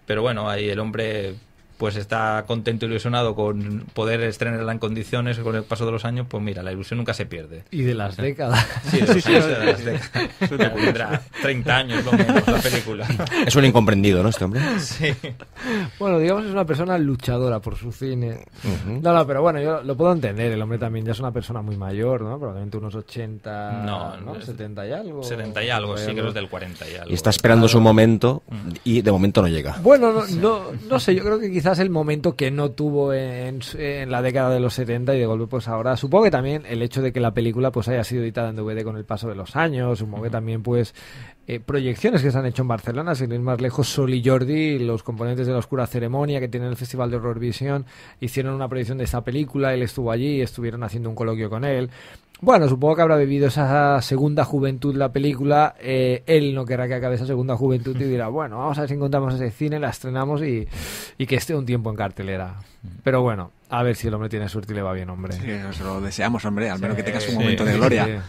D: Pero bueno, ahí el hombre pues está contento y ilusionado con poder estrenarla en condiciones con el paso de los años. Pues mira, la ilusión nunca se pierde.
C: Y de las décadas.
D: Sí, de las décadas. Ya tendrá 30 años lo menos la película.
E: Es un incomprendido, ¿no, este hombre?
D: Sí.
C: Bueno, digamos, es una persona luchadora por su cine. No, pero bueno, yo lo puedo entender. El hombre también ya es una persona muy mayor, ¿no? Probablemente unos 80, ¿no? 70 y algo.
D: 70 y algo, sí, creo que es del 40 y algo.
E: Y está esperando su momento y de momento no llega.
C: Bueno, no sé, yo creo que quizás el momento que no tuvo en la década de los 70 y de golpe pues ahora, supongo que también el hecho de que la película pues haya sido editada en DVD con el paso de los años, supongo que también pues proyecciones que se han hecho en Barcelona, sin ir más lejos. Sol y Jordi, los componentes de La Oscura Ceremonia, que tienen el Festival de Horror Visión, hicieron una proyección de esta película. Él estuvo allí, estuvieron haciendo un coloquio con él. Bueno, supongo que habrá vivido esa segunda juventud la película. Él no querrá que acabe esa segunda juventud y dirá, bueno, vamos a ver si encontramos ese cine, la estrenamos y que esté un tiempo en cartelera. Pero bueno, a ver si el hombre tiene suerte y le va bien, hombre.
B: Sí, nos lo deseamos, hombre, al menos que tengas un momento de gloria.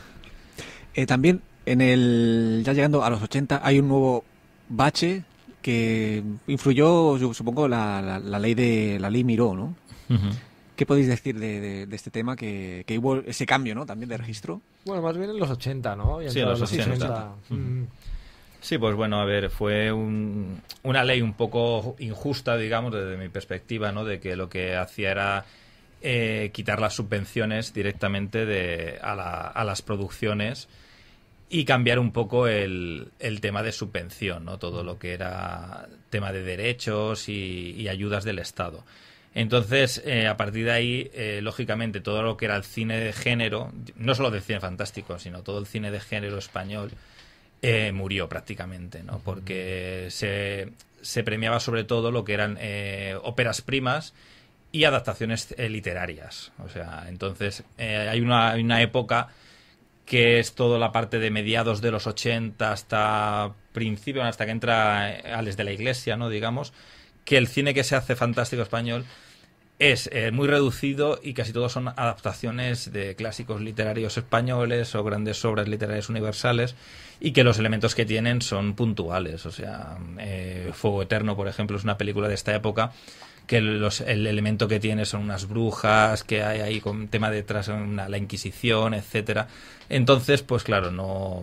B: Sí. También, ya llegando a los 80, hay un nuevo bache que influyó, supongo, la ley Miró, ¿no? Uh-huh. ¿Qué podéis decir de este tema? Que hubo ese cambio, ¿no? También de registro.
C: Bueno, más bien en los 80, ¿no?
D: Sí, en los 80. Sí, pues bueno, a ver, fue una ley un poco injusta, digamos, desde mi perspectiva, ¿no? De que lo que hacía era quitar las subvenciones directamente a las producciones y cambiar un poco el tema de subvención, ¿no? Todo lo que era tema de derechos y ayudas del Estado. Entonces, a partir de ahí, lógicamente, todo lo que era el cine de género, no solo del cine fantástico, sino todo el cine de género español, murió prácticamente, ¿no? Porque se premiaba sobre todo lo que eran óperas primas y adaptaciones literarias. O sea, entonces, hay una época que es toda la parte de mediados de los 80 hasta principio, hasta que entra Ales de la Iglesia, ¿no? Digamos, que el cine que se hace fantástico español es muy reducido y casi todos son adaptaciones de clásicos literarios españoles o grandes obras literarias universales, y que los elementos que tienen son puntuales. O sea, Fuego Eterno, por ejemplo, es una película de esta época que el elemento que tiene son unas brujas, que hay ahí con tema detrás, la Inquisición, etcétera. Entonces, pues claro, no...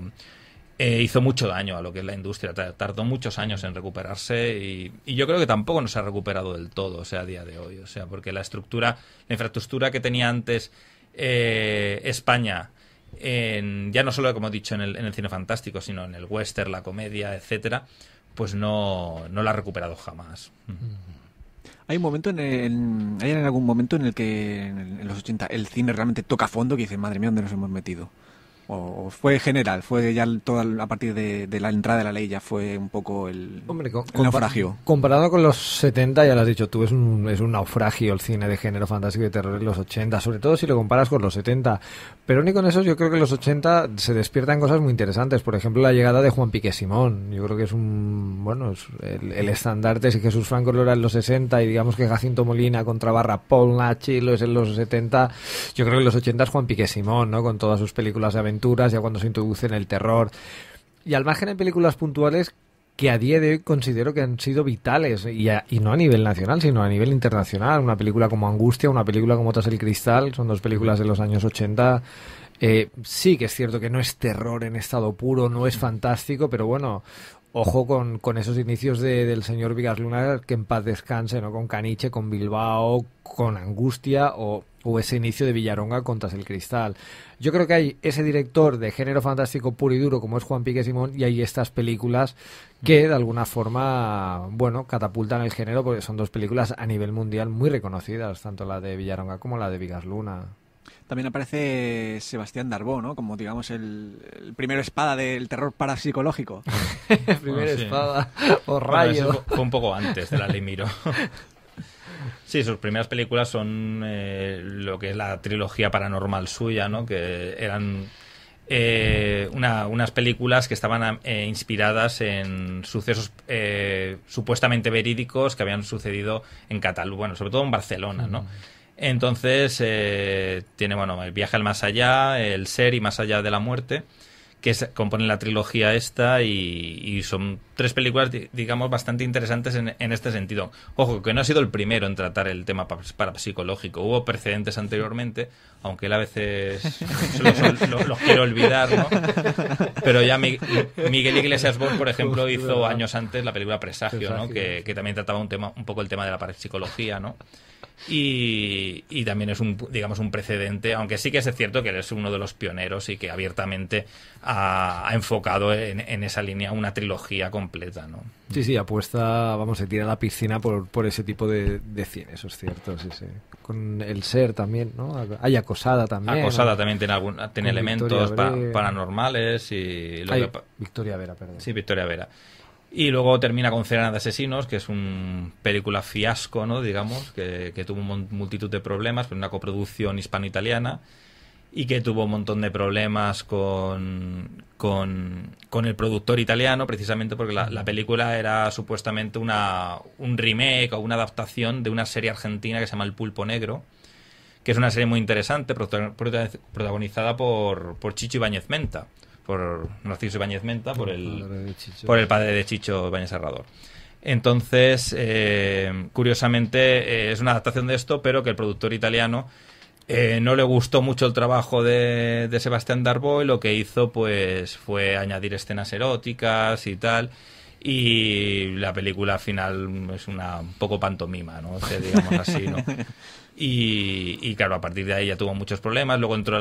D: hizo mucho daño a lo que es la industria, tardó muchos años en recuperarse y yo creo que tampoco nos ha recuperado del todo, o sea, a día de hoy, o sea, porque la infraestructura que tenía antes España, ya no solo, como he dicho, en el cine fantástico, sino en el western, la comedia, etcétera, pues no la ha recuperado jamás.
B: Hay un momento hay algún momento en el que en los 80 el cine realmente toca fondo, que dice, madre mía, ¿dónde nos hemos metido? ¿O fue general? ¿Fue ya a partir de la entrada de la ley ya fue un poco el naufragio?
C: Comparado con los 70, ya lo has dicho tú, es un naufragio el cine de género fantástico y de terror en los 80, sobre todo si lo comparas con los 70. Pero ni con eso, yo creo que en los 80 se despiertan cosas muy interesantes. Por ejemplo, la llegada de Juan Piqué Simón. Yo creo que es el estandarte. Si Jesús Franco lo era en los 60 y digamos que Jacinto Molina contrabarra Paul Nachi lo es en los 70, yo creo que en los 80 es Juan Piqué Simón, ¿no? Con todas sus películas de aventura, ya cuando se introduce en el terror, y al margen de películas puntuales que a día de hoy considero que han sido vitales, y no a nivel nacional sino a nivel internacional. Una película como Angustia, una película como Tras el Cristal, son dos películas de los años 80. Sí que es cierto que no es terror en estado puro, no es fantástico, pero bueno, ojo con esos inicios del señor Vigas Luna, que en paz descanse, ¿no? Con Caniche, con Bilbao, con Angustia o ese inicio de Villaronga con Tras el Cristal. Yo creo que hay ese director de género fantástico puro y duro como es Juan Piqué Simón, y hay estas películas que de alguna forma, bueno, catapultan el género, porque son dos películas a nivel mundial muy reconocidas, tanto la de Villaronga como la de Vigas Luna.
B: También aparece Sebastián Darbó, ¿no? Como, digamos, el primero espada del terror parapsicológico.
C: Primera espada o rayo.
D: Bueno, fue un poco antes de la ley Miró. Sí, sus primeras películas son lo que es la trilogía paranormal suya, ¿no? Que eran unas películas que estaban inspiradas en sucesos supuestamente verídicos que habían sucedido en Cataluña, bueno, sobre todo en Barcelona, ¿no? Entonces tiene, bueno, El viaje al más allá, El ser y Más allá de la muerte, que componen la trilogía esta, y son tres películas, digamos, bastante interesantes en este sentido. Ojo, que no ha sido el primero en tratar el tema parapsicológico. Hubo precedentes anteriormente, aunque él a veces los quiero olvidar, ¿no? Pero ya Miguel Iglesias Bosch, por ejemplo, hizo años antes la película Presagio, ¿no? Que también trataba un poco el tema de la parapsicología, ¿no? Y también es un precedente, aunque sí que es cierto que él es uno de los pioneros y que abiertamente ha enfocado en esa línea una trilogía completa, ¿no?
C: Sí, apuesta, se tira a la piscina por ese tipo de cine, eso es cierto, sí. Con El Ser también, ¿no? Hay Acosada también.
D: Acosada también tiene elementos paranormales y...
C: Victoria Vera, perdón.
D: Sí, Victoria Vera. Y luego termina con Cena de Asesinos, que es una película fiasco, ¿no? Digamos, que tuvo multitud de problemas, pero una coproducción hispano-italiana, y que tuvo un montón de problemas con el productor italiano, precisamente porque la película era supuestamente un remake o una adaptación de una serie argentina que se llama El Pulpo Negro, que es una serie muy interesante, protagonizada por Chicho Ibáñez Menta, por Narciso Ibáñez Menta, por el padre de Chicho Ibáñez Serrador. Entonces, curiosamente, es una adaptación de esto, pero que el productor italiano no le gustó mucho el trabajo de Sebastián Darboy. Lo que hizo pues fue añadir escenas eróticas y tal, y la película al final es un poco pantomima, ¿no? O sea, digamos así, ¿no? Y claro, a partir de ahí ya tuvo muchos problemas. Luego entró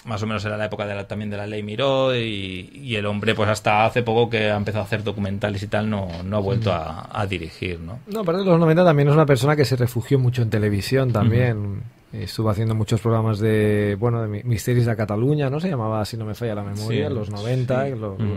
D: más o menos era la época también de la Ley Miró, y el hombre pues hasta hace poco que ha empezado a hacer documentales y tal no ha vuelto a dirigir, ¿no?
C: No, aparte de los 90 también es una persona que se refugió mucho en televisión también. Estuvo haciendo muchos programas de Misteris de Cataluña, ¿no? Se llamaba, si no me falla la memoria, en los 90, sí.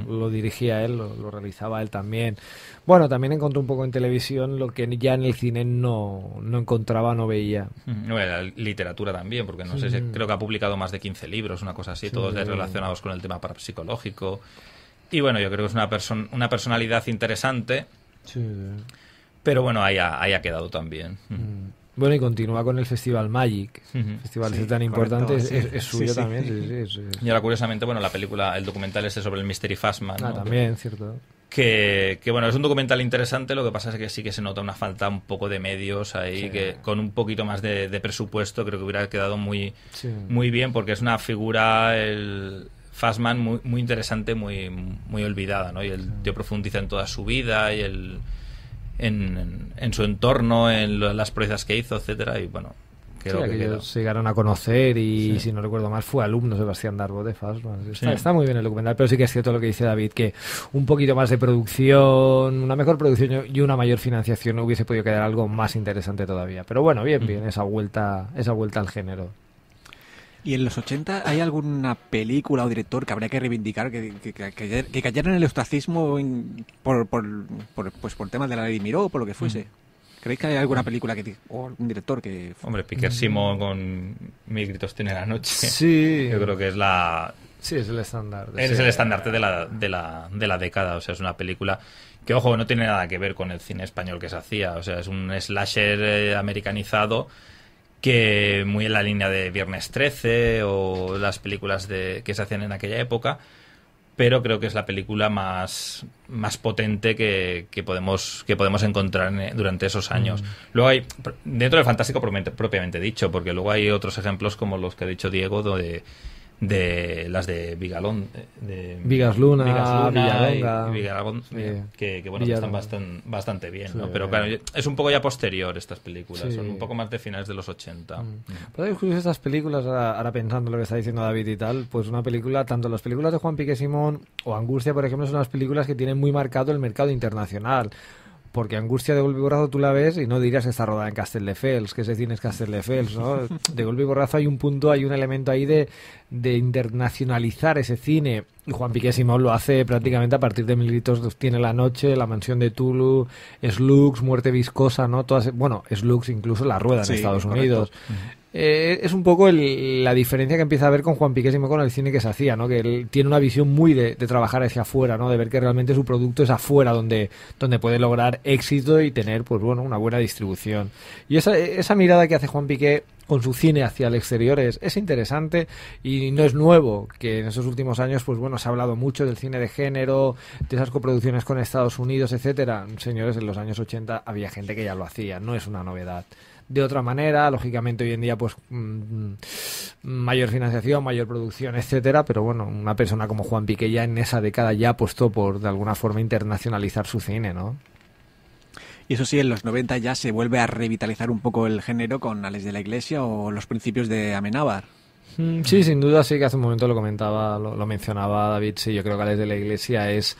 C: Lo dirigía él, lo realizaba él también. Bueno, también encontró un poco en televisión lo que ya en el cine no encontraba, no veía.
D: La literatura también, porque no sé, creo que ha publicado más de 15 libros, una cosa así, todos relacionados con el tema parapsicológico. Y bueno, yo creo que es una personalidad interesante, pero bueno, ahí ha quedado también.
C: Bueno, y continúa con el Festival Magic. Festival tan importante, es suyo también.
D: Y ahora, curiosamente, el documental sobre el Mystery Fastman, ¿no?
C: También, cierto.
D: Que bueno, es un documental interesante, lo que pasa es que sí que se nota una falta un poco de medios ahí, que con un poquito más de presupuesto creo que hubiera quedado muy bien, porque es una figura, el Fastman, muy, muy interesante, muy, muy olvidada, ¿no? Y el tío profundiza en toda su vida y en su entorno, en las proezas que hizo, etcétera, y bueno, creo que
C: ellos se llegaron a conocer y si no recuerdo mal fue alumno Sebastián Darbo de Fassman. Está muy bien el documental, pero sí que es cierto lo que dice David, que un poquito más de producción, una mejor producción y una mayor financiación hubiese podido quedar algo más interesante todavía. Pero bueno, bien, esa vuelta al género.
B: ¿Y en los 80 hay alguna película o director que habría que reivindicar que cayera en el ostracismo por temas de la Ley Miró o por lo que fuese? ¿Creéis que hay alguna película o algún director que...
D: Hombre, Piquer Simón con Mil gritos tiene la noche.
C: Sí.
D: Yo creo que es la...
C: Sí, es el estándar.
D: Es el estandarte de la década. O sea, es una película que, ojo, no tiene nada que ver con el cine español que se hacía. O sea, es un slasher americanizado que muy en la línea de Viernes 13 o las películas que se hacían en aquella época, pero creo que es la película más potente que podemos encontrar durante esos años. Luego hay, dentro del fantástico propiamente dicho, porque luego hay otros ejemplos como los que ha dicho Diego, de las de Vigalón, de
C: Vigasluna,
D: Villalonga y Vigalón, que están bastante bien, ¿no? Pero claro, es un poco ya posterior estas películas, son un poco más de finales de los 80.
C: Pero incluso estas películas, ahora pensando lo que está diciendo David y tal, pues una película, tanto las películas de Juan Piqué Simón o Angustia, por ejemplo, son unas películas que tienen muy marcado el mercado internacional. Porque Angustia de Golpe y Borrazo tú la ves y no dirías que está rodada en Castelldefels, que ese cine es Castelldefels, ¿no? De Golpe y Borrazo hay un elemento ahí de internacionalizar ese cine. Y Juan Piqué Simón lo hace prácticamente a partir de Mil gritos tiene la noche, La mansión de Tulu, Slugs, Muerte viscosa, ¿no? Slugs incluso la rueda en Estados Unidos. Es un poco la diferencia que empieza a ver con Juan Piqué Simón con el cine que se hacía, ¿no? Que él tiene una visión muy de trabajar hacia afuera, ¿no? De ver que realmente su producto es afuera donde puede lograr éxito y tener, pues bueno, una buena distribución. Y esa mirada que hace Juan Piqué con su cine hacia el exterior es interesante y no es nuevo, que en esos últimos años, pues bueno, se ha hablado mucho del cine de género, de esas coproducciones con Estados Unidos, etcétera. Señores, en los años 80 había gente que ya lo hacía, no es una novedad. De otra manera, lógicamente hoy en día pues mayor financiación, mayor producción, etcétera, pero bueno, una persona como Juan Piqué ya en esa década ya apostó por de alguna forma internacionalizar su cine, ¿no?
B: Y eso sí, en los 90 ya se vuelve a revitalizar un poco el género con Alex de la Iglesia o los principios de Amenábar.
C: Sí, sin duda, sí, que hace un momento lo comentaba, lo mencionaba David. Sí, yo creo que Alex de la Iglesia es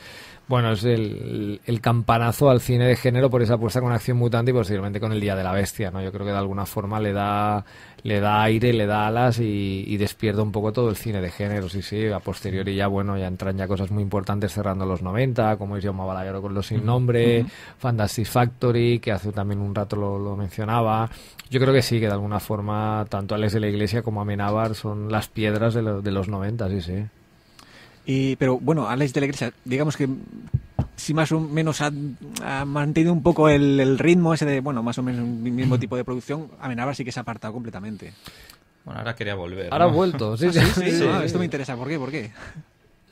C: el campanazo al cine de género por esa apuesta con Acción Mutante y posteriormente con El Día de la Bestia, ¿no? Yo creo que de alguna forma le da aire, le da alas y despierta un poco todo el cine de género. Sí, a posteriori ya entran ya cosas muy importantes cerrando los 90, como es Jaume Balagueró con Los Sin Nombre, Fantastic Factory, que hace también un rato lo mencionaba. Yo creo que sí, que de alguna forma tanto Alex de la Iglesia como Amenábar son las piedras de los 90, sí.
B: Pero bueno, Alex de la Iglesia, digamos que sí más o menos ha mantenido un poco el ritmo ese de, más o menos un mismo tipo de producción. Amenábar sí que se ha apartado completamente.
D: Bueno, ahora quería volver, ¿no?
C: Ahora ha vuelto, sí.
B: Esto me interesa. ¿Por qué?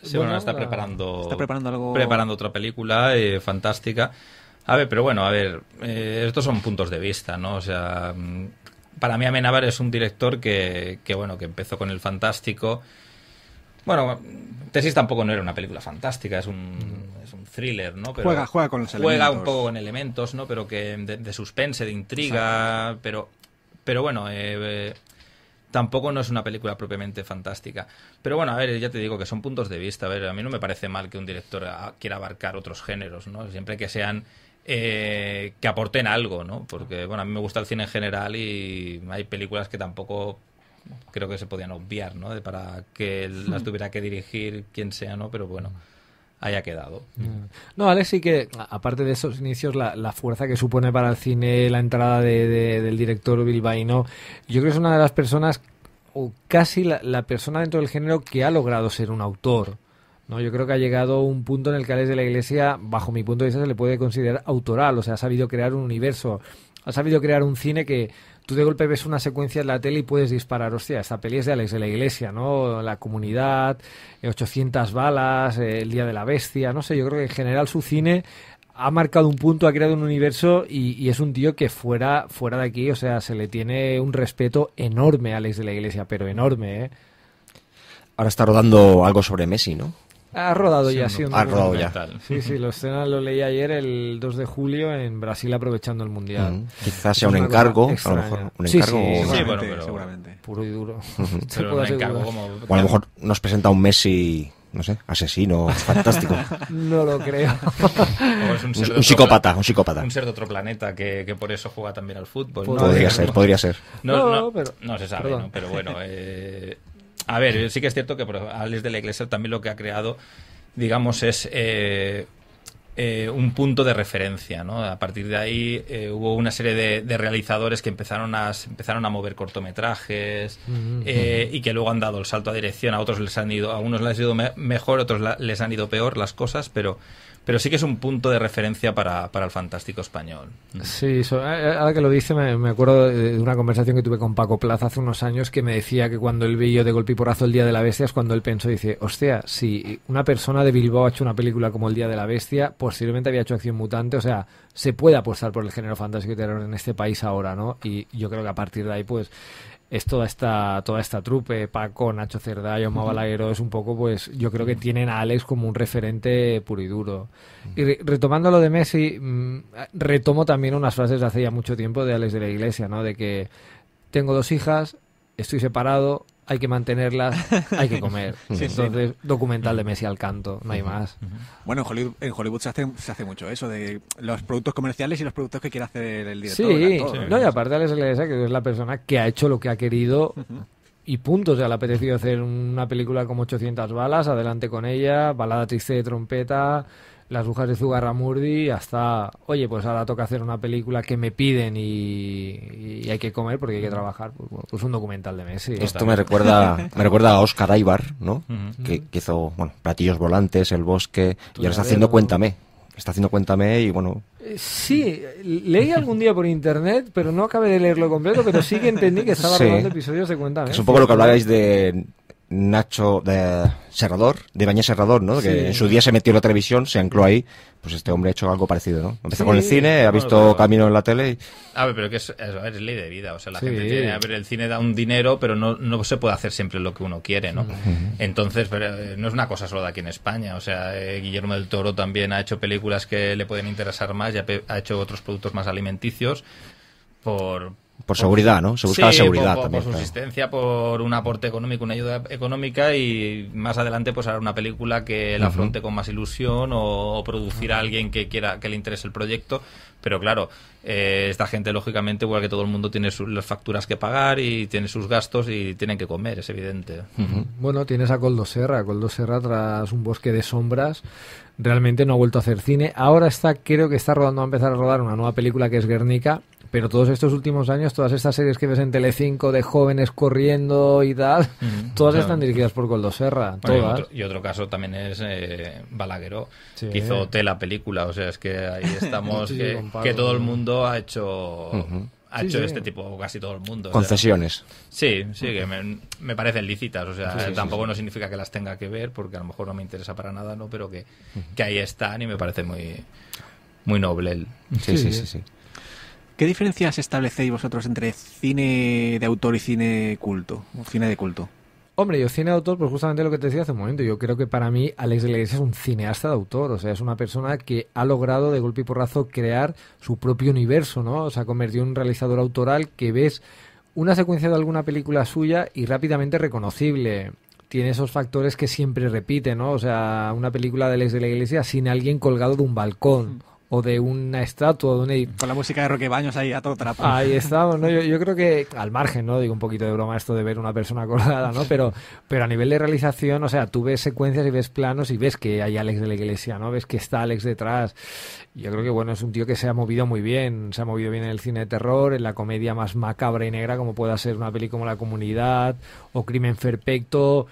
D: Sí, está preparando
B: algo...
D: preparando otra película fantástica. A ver, pero estos son puntos de vista, ¿no? O sea, para mí Amenábar es un director que empezó con el fantástico. Bueno, Tesis tampoco no era una película fantástica, es un thriller, ¿no? Pero
B: juega con los elementos.
D: Juega un poco con elementos, ¿no? Pero que de suspense, de intriga, exacto. Pero bueno, tampoco no es una película propiamente fantástica. Pero bueno, ya te digo que son puntos de vista. A mí no me parece mal que un director quiera abarcar otros géneros, ¿no? Siempre que sean que aporten algo, ¿no? Porque a mí me gusta el cine en general y hay películas que tampoco creo que se podían obviar, ¿no? Para que las tuviera que dirigir quien sea, ¿no? Pero bueno, haya quedado.
C: No, Alex sí que, aparte de esos inicios, la fuerza que supone para el cine la entrada del director bilbaíno, yo creo que es una de las personas, o casi la persona dentro del género que ha logrado ser un autor, ¿no? Yo creo que ha llegado un punto en el que Alex de la Iglesia, bajo mi punto de vista, se le puede considerar autoral, o sea, ha sabido crear un universo, ha sabido crear un cine que tú de golpe ves una secuencia en la tele y puedes disparar, hostia, esta peli es de Alex de la Iglesia, ¿no? La Comunidad, 800 balas, El Día de la Bestia, no sé, yo creo que en general su cine ha marcado un punto, ha creado un universo y es un tío que fuera de aquí, o sea, se le tiene un respeto enorme a Alex de la Iglesia, pero enorme, ¿eh?
E: Ahora está rodando algo sobre Messi, ¿no?
C: Ha rodado ya, sí.
E: Ha rodado ya.
C: Sí, lo leí ayer, el 2 de julio, en Brasil, aprovechando el Mundial.
E: Quizás sea un encargo, a lo mejor. Un encargo.
D: Sí, pero
B: seguramente.
C: Puro y duro.
D: Pero un encargo como...
E: O a lo mejor nos presenta un Messi, no sé, asesino, fantástico.
C: No lo creo.
D: O es
E: un psicópata.
D: Un ser de otro planeta que por eso juega también al fútbol.
E: Podría ser.
D: No se sabe, ¿no? Pero bueno... A ver, sí que es cierto que Alex de la Iglesia también lo que ha creado, digamos, es un punto de referencia, ¿no? A partir de ahí hubo una serie de realizadores que empezaron a mover cortometrajes y que luego han dado el salto a dirección. A unos les han ido mejor, a otros les han ido peor las cosas, pero sí que es un punto de referencia para el fantástico español.
C: Sí, ahora que lo dice me acuerdo de una conversación que tuve con Paco Plaza hace unos años, que me decía que cuando él vio de golpe y porrazo El Día de la Bestia es cuando él pensó, dice, hostia, si una persona de Bilbao ha hecho una película como El Día de la Bestia, posiblemente había hecho Acción Mutante, o sea, se puede apostar por el género fantástico y terror en este país ahora, ¿no? Y yo creo que a partir de ahí, pues, es toda esta trupe, Paco, Nacho Cerdá, Jaume Balagueró, es un poco, pues, yo creo que tienen a Alex como un referente puro y duro. Y retomando lo de Messi, retomo también unas frases de hace ya mucho tiempo de Alex de la Iglesia, ¿no? De que tengo 2 hijas, estoy separado, hay que mantenerlas, hay que comer. Entonces, documental de Messi al canto, no hay más.
B: Bueno, en Hollywood se hace mucho eso, de los productos comerciales y los productos que quiere hacer el director.
C: Sí, no, y aparte Alex de la Iglesia, que es la persona que ha hecho lo que ha querido y punto. O sea, le ha apetecido hacer una película como 800 balas, adelante con ella, Balada triste de trompeta, Las brujas de Zugarramurdi, hasta, oye, pues ahora toca hacer una película que me piden y hay que comer porque hay que trabajar. Pues un documental de Messi.
E: Esto me recuerda a Oscar Aybar, ¿no? Que hizo, Platillos volantes, El bosque, y ahora está haciendo Cuéntame. Y bueno...
C: Sí, leí algún día por internet, pero no acabé de leerlo completo, pero sí que entendí que estaba rodando episodios de Cuéntame.
E: Es un poco lo que hablabais de Nacho Serrador, de Bañé Serrador, ¿no?
C: Sí.
E: Que en su día se metió en la televisión, se ancló ahí. Pues este hombre ha hecho algo parecido, ¿no? Empezó
C: Sí,
E: con el cine, ha visto
D: pero-
E: Camino en la tele y...
D: A ver, pero que es ley de vida. O sea, la
C: Sí.
D: gente tiene... A ver, el cine da un dinero, pero no se puede hacer siempre lo que uno quiere, ¿no? Entonces, pero, no es una cosa solo de aquí en España. O sea, Guillermo del Toro también ha hecho películas que le pueden interesar más y ha hecho otros productos más alimenticios por
E: seguridad, ¿no? Se busca la seguridad también.
D: por
E: claro.
D: subsistencia, por un aporte económico, una ayuda económica, y más adelante pues hará una película que la afronte con más ilusión, o producir a alguien que quiera, que le interese el proyecto. Pero claro, esta gente lógicamente, igual que todo el mundo, tiene las facturas que pagar y tiene sus gastos y tienen que comer, es evidente.
C: Bueno, tienes a Koldo Serra. Koldo Serra, tras un bosque de sombras, realmente no ha vuelto a hacer cine. Ahora creo que está rodando, va a empezar a rodar una nueva película que es Guernica. Pero todos estos últimos años, todas estas series que ves en Telecinco de jóvenes corriendo y tal, todas
D: Claro.
C: están dirigidas por Koldo Serra.
D: Bueno,
C: Todas.
D: y otro caso también es Balagueró,
C: Sí.
D: que hizo Tela película. O sea, es que ahí estamos,
C: Sí,
D: que,
C: con Pablo.
D: que todo el mundo ha hecho... Ha
C: Sí,
D: hecho
C: sí.
D: este tipo, casi todo el mundo. O sea,
E: Concesiones.
D: sí, que me parecen lícitas. O sea, tampoco no significa que las tenga que ver, porque a lo mejor no me interesa para nada, ¿no? Pero que ahí están, y me parece muy noble el...
E: Sí.
B: ¿Qué diferencias establecéis vosotros entre cine de autor y cine culto? O cine de culto.
C: Hombre, yo cine de autor, pues justamente lo que te decía hace un momento, yo creo que para mí Alex de la Iglesia es un cineasta de autor, o sea, es una persona que ha logrado de golpe y porrazo crear su propio universo, ¿no? O sea, convertido en un realizador autoral que ves una secuencia de alguna película suya y rápidamente reconocible. Tiene esos factores que siempre repite, ¿no? O sea, una película de Alex de la Iglesia sin alguien colgado de un balcón o de una estatua, de una...
B: Con la música de Roque Baños ahí a todo trapo.
C: Ahí estamos, ¿no? Yo creo que, al margen, ¿no? Digo un poquito de broma esto de ver una persona colgada, ¿no? Pero a nivel de realización, o sea, tú ves secuencias y ves planos y ves que hay Alex de la Iglesia, ¿no? Ves que está Alex detrás. Yo creo que, bueno, es un tío que se ha movido muy bien. Se ha movido bien en el cine de terror, en la comedia más macabra y negra, como pueda ser una peli como La Comunidad o Crimen Perfecto.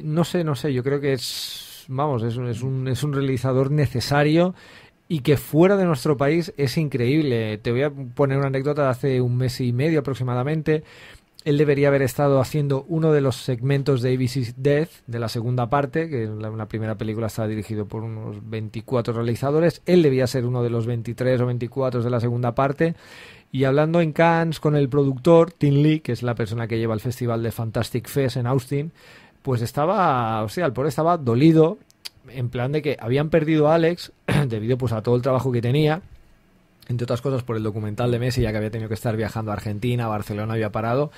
C: No sé, yo creo que es un realizador necesario y que fuera de nuestro país es increíble. Te voy a poner una anécdota de hace un mes y medio aproximadamente. Él debería haber estado haciendo uno de los segmentos de ABC's Death, de la segunda parte, que en la primera película estaba dirigido por unos 24 realizadores. Él debía ser uno de los 23 o 24 de la segunda parte. Y hablando en Cannes con el productor, Tim Lee, que es la persona que lleva el festival de Fantastic Fest en Austin, pues estaba, o sea, el pobre estaba dolido, en plan de que habían perdido a Alex debido pues a todo el trabajo que tenía, entre otras cosas por el documental de Messi, ya que había tenido que estar viajando a Argentina, a Barcelona, había parado.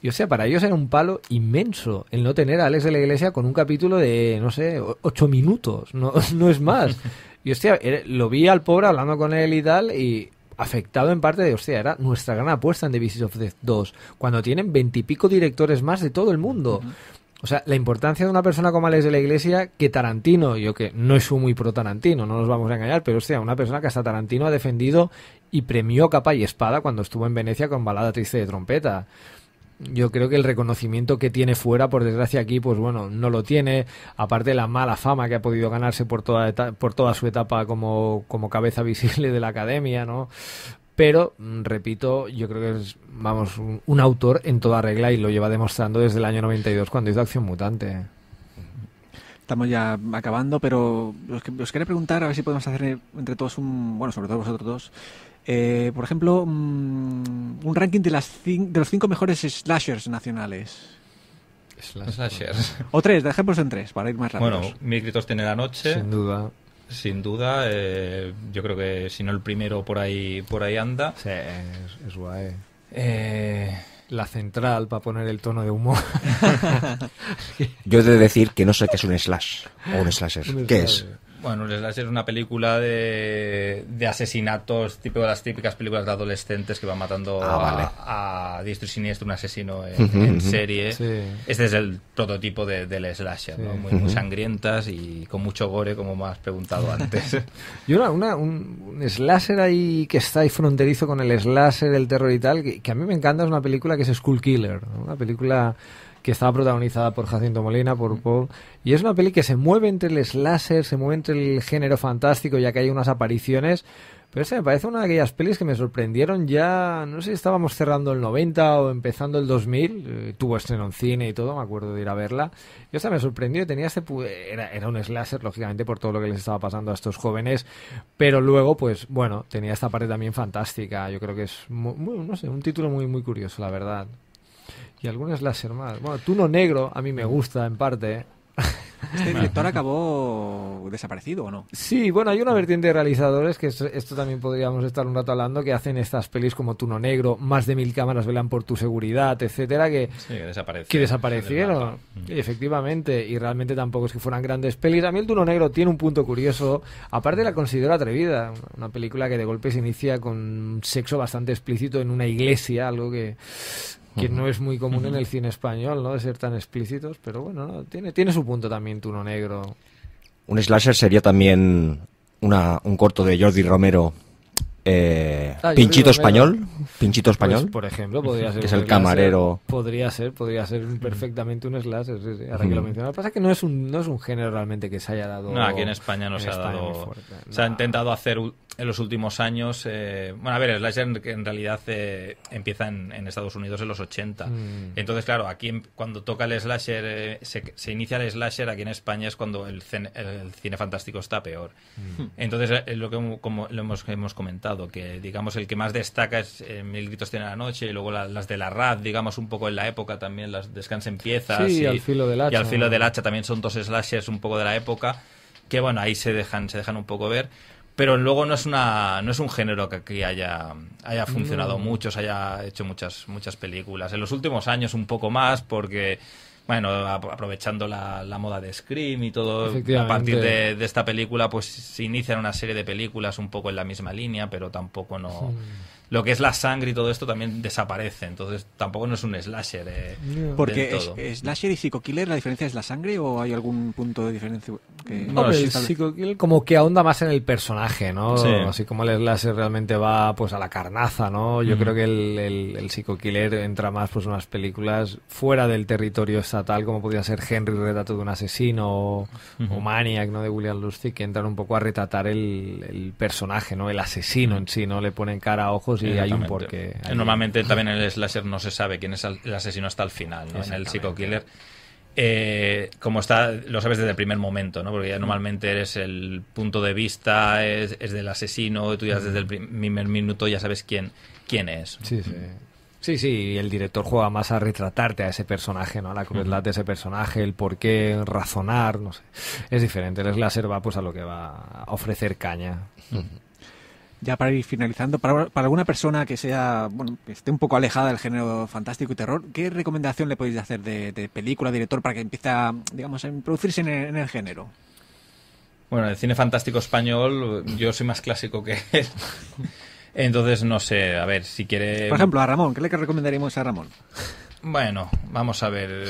C: Y o sea, para ellos era un palo inmenso el no tener a Alex de la Iglesia con un capítulo de, no sé, 8 minutos, no es más. Y hostia, lo vi al pobre hablando con él y tal, y afectado en parte de, hostia, era nuestra gran apuesta en The Vices of Death 2, cuando tienen 20 y pico directores más de todo el mundo. O sea, la importancia de una persona como Alex de la Iglesia, que Tarantino, yo que no soy muy pro Tarantino, no nos vamos a engañar, pero hostia, una persona que hasta Tarantino ha defendido y premió capa y espada cuando estuvo en Venecia con Balada Triste de Trompeta. Yo creo que el reconocimiento que tiene fuera, por desgracia aquí, pues bueno, no lo tiene, aparte de la mala fama que ha podido ganarse por toda su etapa como cabeza visible de la academia, ¿no? Pero, repito, yo creo que es, vamos, un autor en toda regla y lo lleva demostrando desde el año 92 cuando hizo Acción Mutante.
B: Estamos ya acabando, pero os quería preguntar a ver si podemos hacer entre todos sobre todo vosotros dos, por ejemplo, un ranking de los 5 mejores slashers nacionales.
D: Slashers.
B: O 3, dejémoslos en 3 para ir más rápido.
D: Bueno, Mil gritos tiene la noche.
C: Sin duda.
D: Sin duda, yo creo que si no el primero por ahí anda.
C: Sí, es guay. La central para poner el tono de humor.
E: Yo he de decir que no sé qué es un slash o un slasher. ¿Qué es?
D: Bueno, el slasher es una película de asesinatos, tipo de las típicas películas de adolescentes que van matando a diestro y siniestro un asesino en serie.
C: Sí.
D: Este es el prototipo del slasher, ¿no? Muy sangrientas y con mucho gore, como me has preguntado antes.
C: Y un slasher ahí que está ahí fronterizo con el slasher, el terror y tal, que a mí me encanta, es una película que es Skull Killer, ¿no? Una película que estaba protagonizada por Jacinto Molina, por Paul, y es una peli que se mueve entre el slasher, se mueve entre el género fantástico, ya que hay unas apariciones, Pero esa me parece una de aquellas pelis que me sorprendieron ya, no sé si estábamos cerrando el 90 o empezando el 2000, tuvo estreno en cine y todo, me acuerdo de ir a verla. Y esa me sorprendió, tenía era un slasher, lógicamente, por todo lo que les estaba pasando a estos jóvenes, pero luego, pues bueno, tenía esta parte también fantástica. Yo creo que es, no sé, un título muy, muy curioso, la verdad. Y algún slasher más. Bueno, Tuno Negro a mí me gusta, en parte.
B: ¿Este director acabó desaparecido o no?
C: Sí, bueno, hay una vertiente de realizadores, que esto también podríamos estar un rato hablando, que hacen estas pelis como Tuno Negro, Más de 1000 cámaras velan por tu seguridad, etcétera, que desaparecieron. Y efectivamente, y realmente tampoco es que fueran grandes pelis. A mí el Tuno Negro tiene un punto curioso, aparte la considero atrevida, una película que de golpe se inicia con sexo bastante explícito en una iglesia, algo que no es muy común en el cine español, ¿no? De ser tan explícitos, pero bueno, ¿no? Tiene su punto también Tuno Negro.
E: Un slasher sería también un corto de Jordi Romero, Pinchito Español. Pinchito Español.
C: Pues, por ejemplo, podría ser.
E: Que es el camarero.
C: Podría ser perfectamente un slasher, sí. Ahora que lo mencionas. Lo que pasa es que no es un género realmente que se haya dado.
D: No, aquí en España no se ha dado. Se ha intentado hacer en los últimos años. Bueno, a ver, el slasher que en realidad empieza en Estados Unidos en los 80. Entonces, claro, aquí cuando toca el slasher, se inicia el slasher, aquí en España es cuando el cine fantástico está peor. Entonces, es lo que como lo hemos comentado, que digamos el que más destaca es Mil gritos tiene la noche, y luego las de la Raz, digamos un poco en la época también, las Descansen piezas,
C: sí, y Al filo del hacha.
D: Y Al filo del hacha también son dos slashers un poco de la época, que bueno, ahí se dejan un poco ver. Pero luego no es un género que aquí haya funcionado mucho, se haya hecho muchas películas. En los últimos años un poco más, porque bueno, aprovechando la moda de Scream y todo, a partir de esta película pues se inician una serie de películas un poco en la misma línea, pero tampoco lo que es la sangre y todo esto también desaparece, entonces tampoco no es un slasher
B: porque
D: del todo.
B: ¿Es slasher y Psycho Killer la diferencia es la sangre o hay algún punto de diferencia?
C: Hombre, el Psycho Killer como que ahonda más en el personaje, ¿no?
D: Sí.
C: Así como el slasher realmente va pues a la carnaza, ¿no? Yo creo que el Psycho Killer entra más pues en unas películas fuera del territorio estatal, como podría ser Henry, retrato de un asesino, o Maniac, ¿no? De William Lustig, que entran un poco a retratar el personaje, ¿no? El asesino en sí, ¿no? Le ponen cara a ojos y hay un porqué.
D: Normalmente también en el slasher no se sabe quién es el asesino hasta el final, ¿no? En el Psycho Killer como está, lo sabes desde el primer momento, ¿no? Porque ya normalmente eres el punto de vista es del asesino, tú ya desde el primer minuto ya sabes quién es.
C: Sí, y el director juega más a retratarte a ese personaje, ¿no? A la crueldad de ese personaje, el por qué, razonar, no sé. Es diferente, el slasher va pues a lo que va a ofrecer caña.
B: Ya para ir finalizando, para alguna persona que sea, bueno, que esté un poco alejada del género fantástico y terror, ¿qué recomendación le podéis hacer de película, director, para que empiece a, digamos, a introducirse en el género?
D: Bueno, el cine fantástico español, yo soy más clásico que él. Entonces, no sé, a ver, si quiere...
B: Por ejemplo, a Ramón, ¿qué le recomendaríamos a Ramón?
D: Bueno, vamos a ver...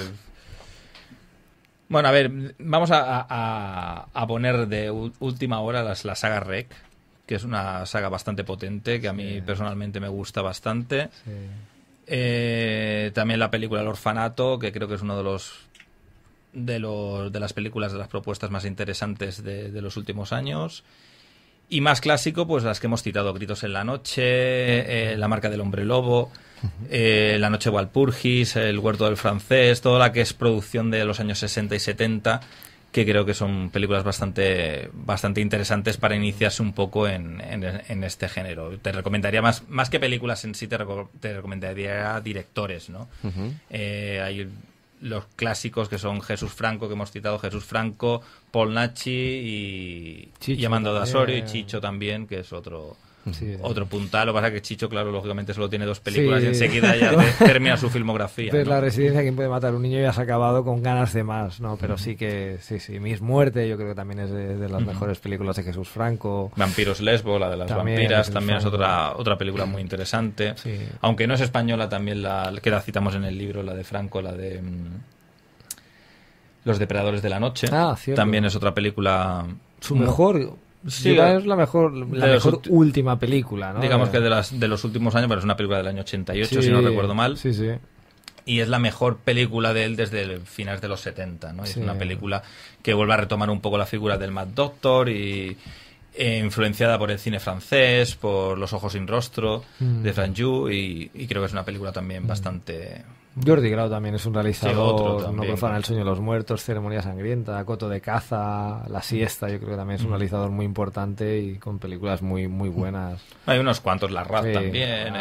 D: Bueno, a ver, vamos a poner de última hora la saga REC, que es una saga bastante potente, que a mí personalmente me gusta bastante. También la película El Orfanato, que creo que es uno de las películas, de las propuestas más interesantes de los últimos años. Y más clásico, pues las que hemos citado, Gritos en la noche, La marca del hombre lobo, La noche de Walpurgis, El huerto del francés, toda la que es producción de los años 60 y 70, que creo que son películas bastante interesantes para iniciarse un poco en este género. Te recomendaría más que películas en sí, te recomendaría directores, ¿no? Hay los clásicos que son Jesús Franco, que hemos citado, Jesús Franco, Paul Nachi y Amando Dasorio, y Chicho también, que es otro puntal. Lo que pasa es que Chicho, claro, lógicamente solo tiene 2 películas y enseguida ya termina su filmografía,
C: entonces,
D: ¿no?
C: La residencia, ¿quién puede matar a un niño? Y has acabado con ganas de más, ¿no? Pero sí, Mis Muerte, yo creo que también es de las mejores películas de Jesús Franco.
D: Vampiros Lesbo, la de las vampiras, también es otra película muy interesante. Aunque no es española, también que la citamos en el libro, la de Franco, la de Los depredadores de la noche. También es otra película...
C: Su mejor... Sí, es la mejor última película, ¿no?
D: Digamos que de los últimos años, pero es una película del año 88, si no recuerdo mal.
C: Sí.
D: Y es la mejor película de él desde finales de los 70, ¿no? Es una película que vuelve a retomar un poco la figura del Mad Doctor y influenciada por el cine francés, por Los ojos sin rostro de Frank Yu, y creo que es una película también bastante...
C: Jordi Grau también es un realizador,
D: otro también,
C: no profana El sueño de los muertos, Ceremonia sangrienta, Coto de caza, La siesta, yo creo que también es un realizador muy importante y con películas muy muy buenas.
D: Hay unos cuantos, La Rat
C: Sí,
D: también,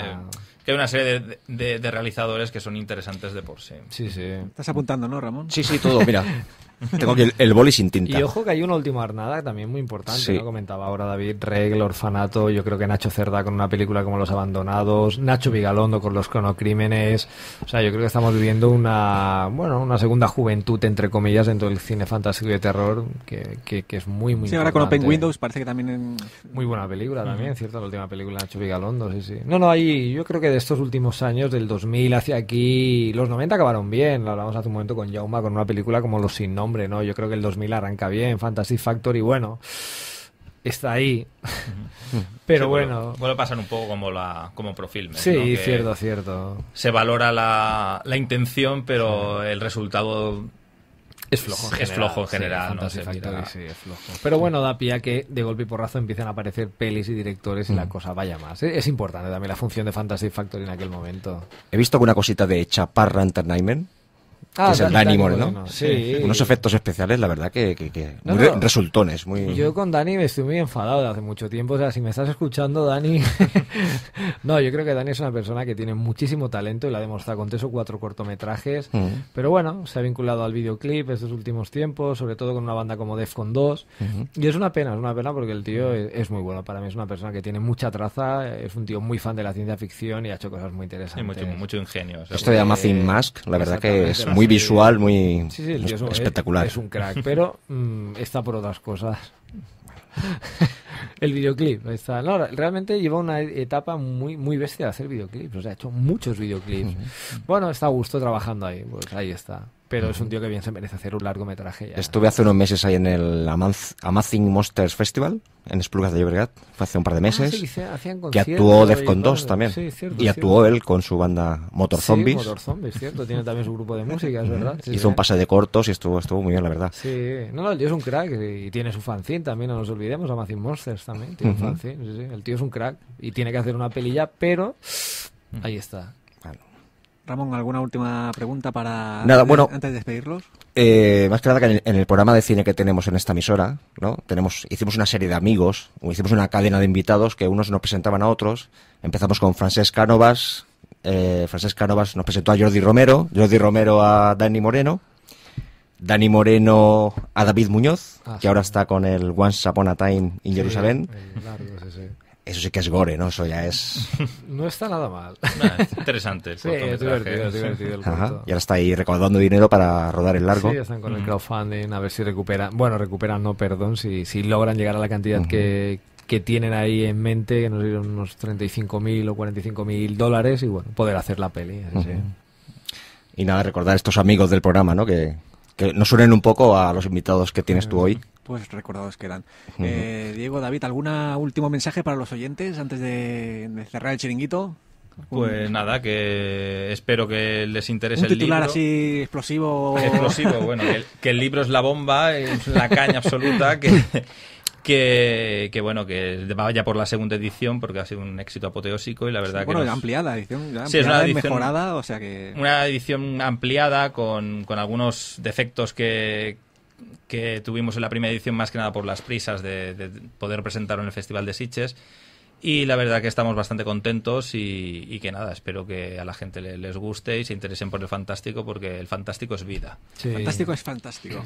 D: que hay una serie de realizadores que son interesantes de por sí.
C: Sí, sí.
B: Estás apuntando, ¿no, Ramón?
E: Sí, todo, mira. Tengo aquí el boli sin tinta.
C: Y ojo que hay una última hornada también muy importante,
E: Sí.
C: ¿no? Comentaba ahora David, Reg, El orfanato, yo creo que Nacho Cerdá con una película como Los abandonados, Nacho Vigalondo con Los cronocrímenes, o sea, yo creo que estamos viviendo una segunda juventud, entre comillas, dentro del cine fantástico y de terror, que es muy, muy
B: Sí, ahora con
C: importante.
B: Open Windows parece que también...
C: Muy buena película también, ¿cierto? La última película de Nacho Vigalondo, sí, sí. No, ahí yo creo que de estos últimos años, del 2000 hacia aquí, los 90 acabaron bien, lo hablamos hace un momento con Jauma, con una película como Los sin nombre, ¿no? Yo creo que el 2000 arranca bien, Fantasy Factory, bueno, está ahí, pero
D: Sí,
C: bueno...
D: Vuelve a pasar un poco como Profilme.
C: Sí,
D: ¿no? Que
C: cierto.
D: se valora la intención, pero el resultado...
C: Es flojo
D: en general,
C: sí,
D: ¿no?
C: Fantasy
D: Se
C: Factory,
D: mira-
C: sí, es flojo. Pero bueno, da pie a que de golpe y porrazo empiezan a aparecer pelis y directores y la cosa vaya más. Es importante también la función de Fantasy Factory en aquel momento.
E: He visto alguna cosita de Chaparra Entertainment, que es el Dani Moreno.
C: Sí.
E: Unos efectos especiales, la verdad, que
C: No,
E: muy
C: no.
E: resultones. Muy...
C: Yo con Dani me estoy muy enfadado de hace mucho tiempo. O sea, si me estás escuchando, Dani... No, yo creo que Dani es una persona que tiene muchísimo talento y lo ha demostrado con 3 o 4 cortometrajes. Pero bueno, se ha vinculado al videoclip estos últimos tiempos, sobre todo con una banda como Defcon 2. Y es una pena porque el tío es muy bueno. Para mí es una persona que tiene mucha traza, es un tío muy fan de la ciencia ficción y ha hecho cosas muy
D: Sí,
C: interesantes.
D: mucho ingenio. O sea,
E: Esto de Amazing Mask, la verdad que es
C: Exactamente,
E: muy
C: la serie.
E: visual, muy
C: Sí, el tío
E: espectacular.
C: es un crack, pero está por otras cosas. El videoclip está. No, realmente lleva una etapa muy muy bestia de hacer videoclips. O sea, ha hecho muchos videoclips. Bueno, está a gusto trabajando ahí. Pues ahí está. Pero es un tío que bien se merece hacer un largometraje ya.
E: Estuve hace unos meses ahí en el Amazing Monsters Festival, en Esplugas de Llobregat, fue hace un par de meses,
C: Sí, hacían
E: que
C: conciertos
E: actuó
C: y
E: Defcon 2
C: cosas.
E: también.
C: Sí, cierto,
E: y
C: cierto.
E: actuó él con su banda Motor Zombies.
C: Sí, Motor Zombies, cierto. Tiene también su grupo de música, es verdad. Sí,
E: Hizo
C: sí.
E: un pase de cortos y estuvo muy bien, la verdad.
C: Sí, no, el tío es un crack y tiene su fanzine también, no nos olvidemos, Amazing Monsters también tiene un fanzine, sí, sí. El tío es un crack y tiene que hacer una pelilla, pero ahí está.
B: Ramón, ¿alguna última pregunta para
E: Nada, bueno.
B: antes de despedirlos?
E: Más que nada que en el programa de cine que tenemos en esta emisora, ¿no? Hicimos una serie de amigos, o hicimos una cadena de invitados que unos nos presentaban a otros. Empezamos con Francesc Cánovas. Francesc Cánovas nos presentó a Jordi Romero a Dani Moreno a David Muñoz, que ahora está con el Once Upon a Time in Jerusalén.
C: El largo, sí.
E: Eso sí que es gore, ¿no? Eso ya es...
C: No está nada mal.
D: es interesante el
C: Sí, es
D: cortometraje.
C: divertido el
E: Ajá.
C: corto.
E: Y ahora está ahí recaudando dinero para rodar el largo.
C: Sí, están con el crowdfunding, a ver si recuperan, si logran llegar a la cantidad que tienen ahí en mente, que nos dieron unos 35.000 o 45.000 dólares y bueno, poder hacer la peli. Sí.
E: Y nada, recordar a estos amigos del programa, ¿no? Que nos unen un poco a los invitados que tienes tú hoy.
B: Pues recordados quedan. Diego, David, ¿algún último mensaje para los oyentes antes de cerrar el chiringuito?
D: Pues nada, que espero que les interese
B: Un
D: el
B: titular
D: libro.
B: así explosivo.
D: Explosivo, bueno, que el libro es la bomba, es la caña absoluta, que bueno, que vaya por la segunda edición porque ha sido un éxito apoteósico y la verdad
B: Bueno,
D: que
B: ya ampliada, edición ya
D: Sí, es una
B: ampliada y
D: edición-
B: mejorada, o sea que...
D: una edición ampliada con algunos defectos que tuvimos en la primera edición, más que nada por las prisas de poder presentarlo en el Festival de Sitges. Y la verdad que estamos bastante contentos y que nada, espero que a la gente les guste y se interesen por el fantástico, porque el fantástico es vida.
C: Sí.
B: Fantástico es fantástico.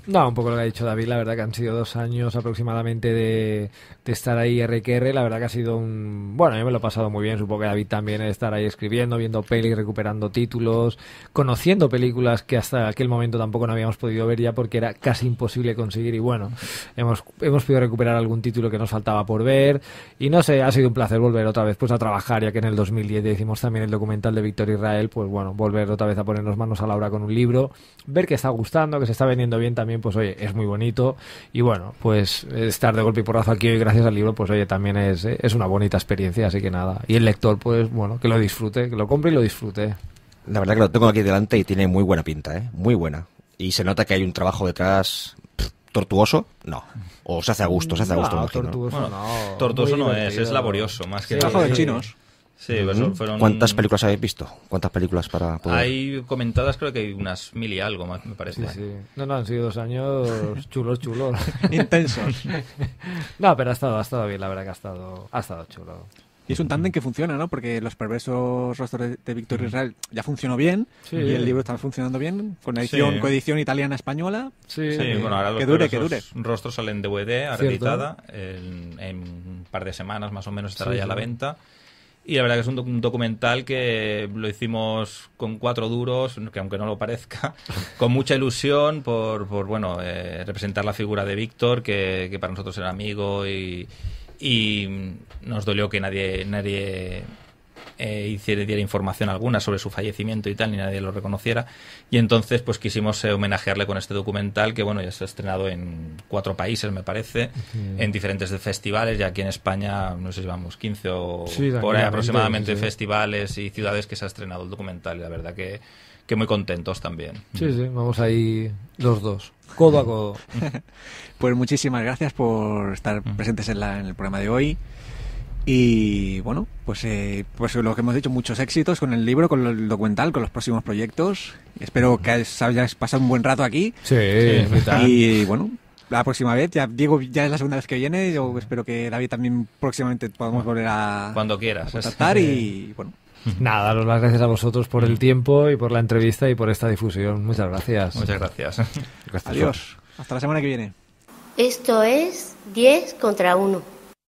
C: No, un poco lo que ha dicho David, la verdad que han sido 2 años aproximadamente de estar ahí RQR, la verdad que ha sido un... Bueno, yo me lo he pasado muy bien, supongo que David también, estar ahí escribiendo, viendo pelis, recuperando títulos, conociendo películas que hasta aquel momento tampoco no habíamos podido ver ya porque era casi imposible conseguir y bueno, hemos podido recuperar algún título que nos faltaba por ver y no sé, ha sido un placer volver otra vez pues a trabajar, ya que en el 2010 hicimos también el documental de Víctor Israel, pues bueno, volver otra vez a ponernos manos a la obra con un libro, ver que está gustando, que se está vendiendo bien también, pues oye, es muy bonito y bueno, pues estar de golpe y porrazo aquí hoy gracias al libro, pues oye, también es una bonita experiencia, así que nada, y el lector pues bueno, que lo disfrute, que lo compre y lo disfrute.
E: La verdad que lo tengo aquí delante y tiene muy buena pinta, ¿eh? Muy buena. Y se nota que hay un trabajo detrás ¿Tortuoso? No. O se hace a gusto, me imagino.
C: Tortuoso
D: Bueno,
C: no.
D: tortuoso
C: Muy
D: no
C: divertido.
D: es laborioso, más que
B: Trabajo de chinos.
D: Sí, pues fueron...
E: ¿Cuántas películas habéis visto? ¿Cuántas películas para poder...?
D: Hay comentadas, creo que hay unas 1000 y algo más, me parece.
C: Sí. No, han sido 2 años chulos.
B: Intensos.
C: No, pero ha estado bien, la verdad que ha estado chulo.
B: Y es un tándem que funciona, ¿no? Porque Los perversos rostros de Víctor Israel ya funcionó bien,
C: Sí.
B: y el libro está funcionando bien, con
D: Sí.
B: coedición italiana-española.
C: Sí,
D: Sí, bueno, ahora los
B: que dure.
D: rostros salen en DVD, reeditada, en un par de semanas más o menos estará ya a la venta. Y la verdad que es un documental que lo hicimos con 4 duros, que aunque no lo parezca, con mucha ilusión por representar la figura de Víctor, que para nosotros era amigo, y nos dolió que nadie diera información alguna sobre su fallecimiento y tal, ni nadie lo reconociera, y entonces pues quisimos homenajearle con este documental que ya se ha estrenado en 4 países, me parece, en diferentes festivales, y aquí en España no sé si vamos 15 o por ahí aproximadamente festivales y ciudades que se ha estrenado el documental, y la verdad que muy contentos también.
C: Sí, vamos ahí los dos, codo a codo.
B: Pues muchísimas gracias por estar presentes en el programa de hoy. Y bueno, pues lo que hemos dicho, muchos éxitos con el libro, con el documental, con los próximos proyectos. Espero que hayáis pasado un buen rato aquí.
C: Sí.
B: Y bueno, la próxima vez, Diego ya es la segunda vez que viene. Yo espero que David también próximamente podamos volver a
D: cuando quieras
B: contactar. Y bueno,
C: nada, las gracias a vosotros por el tiempo y por la entrevista y por esta difusión. Muchas gracias.
D: Muchas gracias.
E: Gracias.
B: adiós. Hasta la semana que viene.
A: Esto es 10 contra 1.